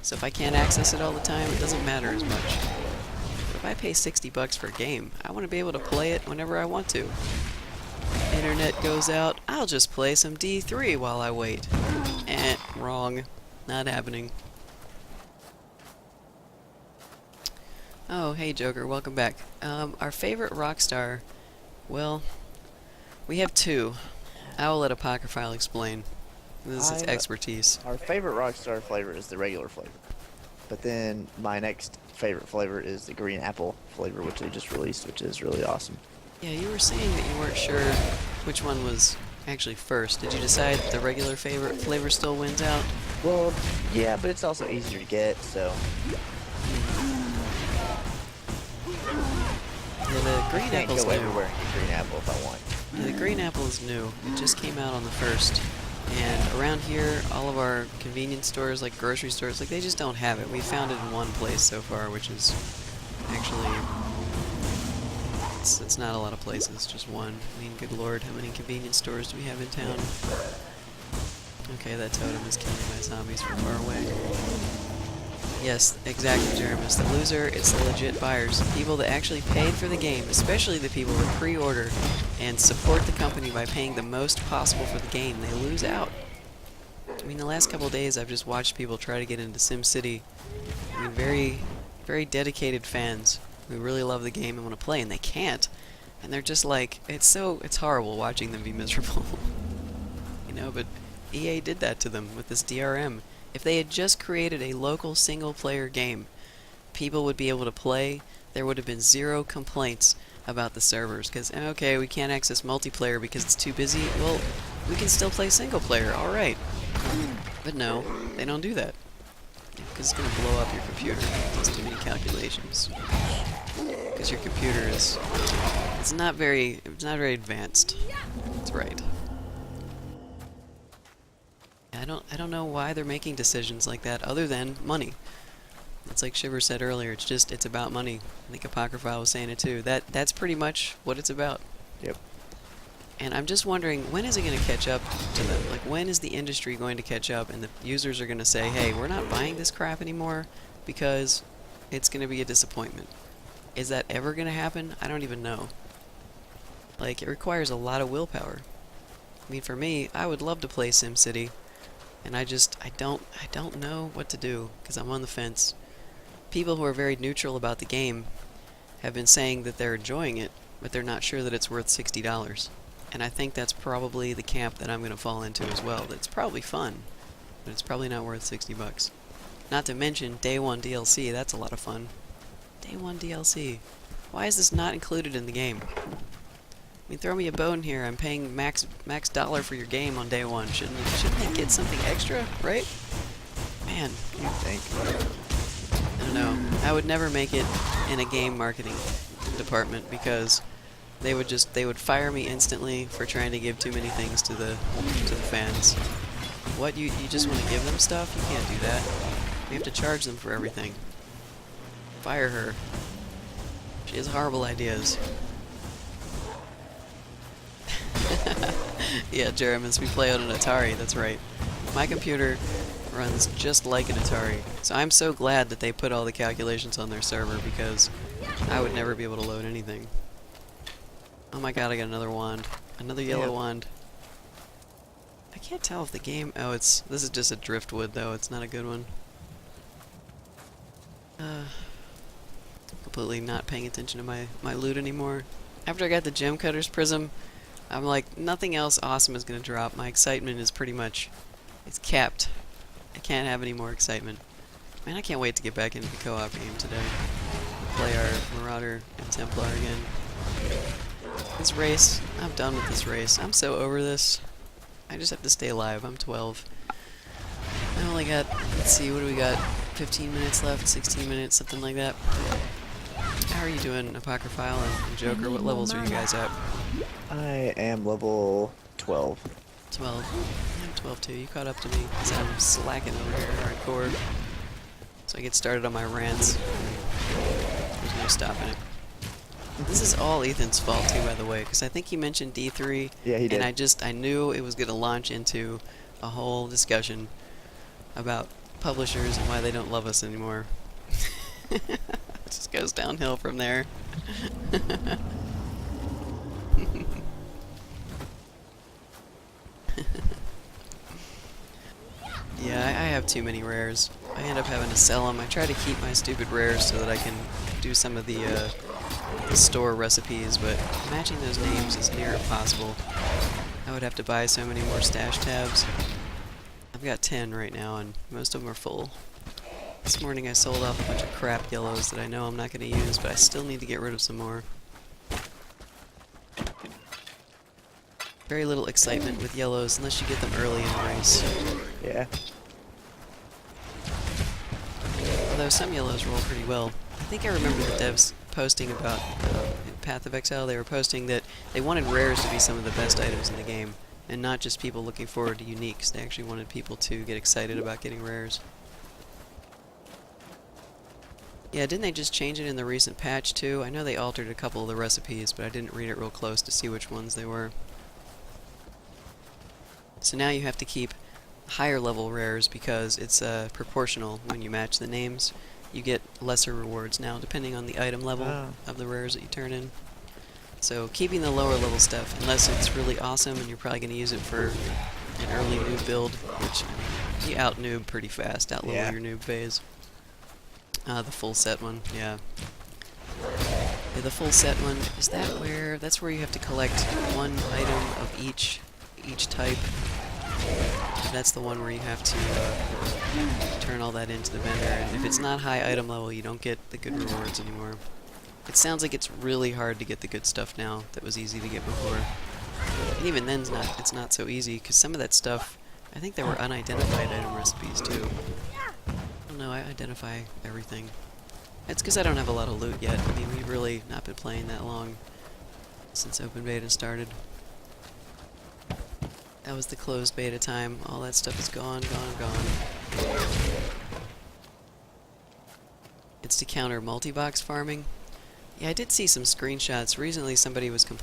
So if I can't access it all the time, it doesn't matter as much. But if I pay $60 for a game, I want to be able to play it whenever I want to. Internet goes out, I'll just play some D3 while I wait. Wrong. Not happening. Oh, hey Joker, welcome back. Our favorite rock star, well, we have two. I will let Apocryphile explain. This is expertise. Our favorite Rockstar flavor is the regular flavor. But then my next favorite flavor is the green apple flavor, which they just released, which is really awesome. Yeah, you were saying that you weren't sure which one was actually first. Did you decide the regular favorite flavor still wins out? Well, yeah, but it's also easier to get, so... Yeah, the green I can't apple's go new. everywhere and get green apple if I want. Yeah, the green apple is new. It just came out on the 1st. And around here, all of our convenience stores, like grocery stores, like they just don't have it. We found it in one place so far, which is actually... It's not a lot of places, just one. I mean, good lord, how many convenience stores do we have in town? Okay, that totem is killing my zombies from far away. Yes, exactly, Jeremus. The loser, it's the legit buyers. People that actually paid for the game, especially the people that pre-order and support the company by paying the most possible for the game, they lose out. I mean, the last couple of days I've just watched people try to get into SimCity. I mean, very, very dedicated fans who really love the game and want to play, and they can't. And they're just like, it's horrible watching them be miserable. You know, but EA did that to them with this DRM. If they had just created a local single-player game, people would be able to play. There would have been zero complaints about the servers. Because, okay, we can't access multiplayer because it's too busy. Well, we can still play single-player, alright. But no, they don't do that. Because it's going to blow up your computer. It's too many calculations. Because your computer is... It's not very advanced. That's right. I don't know why they're making decisions like that other than money. It's like Shiver said earlier, it's about money. I think Apocryphile was saying it too. That's pretty much what it's about. Yep. And I'm just wondering, when is it going to catch up to them? Like, when is the industry going to catch up and the users are going to say, hey, we're not buying this crap anymore because it's going to be a disappointment? Is that ever going to happen? I don't even know. Like, it requires a lot of willpower. I mean, for me, I would love to play SimCity. And I don't know what to do, because I'm on the fence. People who are very neutral about the game have been saying that they're enjoying it, but they're not sure that it's worth $60. And I think that's probably the camp that I'm going to fall into as well. It's probably fun, but it's probably not worth $60. Not to mention Day 1 DLC, that's a lot of fun. Day 1 DLC. Why is this not included in the game? I mean, throw me a bone here. I'm paying max dollar for your game on day 1. Shouldn't they get something extra, right? Man, You think? I don't know. I would never make it in a game marketing department because they would fire me instantly for trying to give too many things to the fans. What, you just want to give them stuff? You can't do that. You have to charge them for everything. Fire her. She has horrible ideas. Yeah, Jeremus, we play on an Atari, that's right. My computer runs just like an Atari. So I'm so glad that they put all the calculations on their server because I would never be able to load anything. Oh my god, I got another wand. Another yellow wand. I can't tell if the game... Oh, this is just a driftwood though, it's not a good one. Completely not paying attention to my loot anymore. After I got the gem cutter's prism, I'm like, nothing else awesome is gonna drop. My excitement is pretty much, it's capped. I can't have any more excitement. Man, I can't wait to get back into the co-op game today. Play our Marauder and Templar again. This race, I'm done with this race. I'm so over this. I just have to stay alive. I'm 12. I only got, let's see, what do we got? 15 minutes left, 16 minutes, something like that. How are you doing, Apocryphile and Joker? What levels are you guys at? I am level 12. 12. I'm 12 too. You caught up to me because I'm slacking over here hardcore. So I get started on my rants. There's no stopping it. This is all Ethan's fault too, by the way, because I think he mentioned D3. Yeah, he did. And I knew it was going to launch into a whole discussion about publishers and why they don't love us anymore. It just goes downhill from there. Yeah, I have too many rares. I end up having to sell them. I try to keep my stupid rares so that I can do some of the store recipes, but matching those names is near impossible. I would have to buy so many more stash tabs. I've got 10 right now, and most of them are full. This morning I sold off a bunch of crap yellows that I know I'm not going to use, but I still need to get rid of some more. Very little excitement with yellows unless you get them early in the race. Yeah. Although some yellows roll pretty well. I think I remember the devs posting about in Path of Exile, they were posting that they wanted rares to be some of the best items in the game, and not just people looking forward to uniques. They actually wanted people to get excited about getting rares. Yeah, didn't they just change it in the recent patch too? I know they altered a couple of the recipes, but I didn't read it real close to see which ones they were. So now you have to keep higher level rares because it's proportional when you match the names. You get lesser rewards now depending on the item level of the rares that you turn in. So keeping the lower level stuff, unless it's really awesome and you're probably going to use it for an early noob build, which I mean, you out noob pretty fast, out level your noob phase. The full set one, yeah. The full set one, is that where, that's where you have to collect one item of each type. That's the one where you have to turn all that into the vendor, and if it's not high item level, you don't get the good rewards anymore. It sounds like it's really hard to get the good stuff now that was easy to get before. And even then, it's not so easy, because some of that stuff, I think there were unidentified item recipes too. I don't know, I identify everything. It's because I don't have a lot of loot yet. I mean, we've really not been playing that long since open beta started. That was the closed beta time. All that stuff is gone. It's to counter multi-box farming. Yeah, I did see some screenshots. Recently somebody was complaining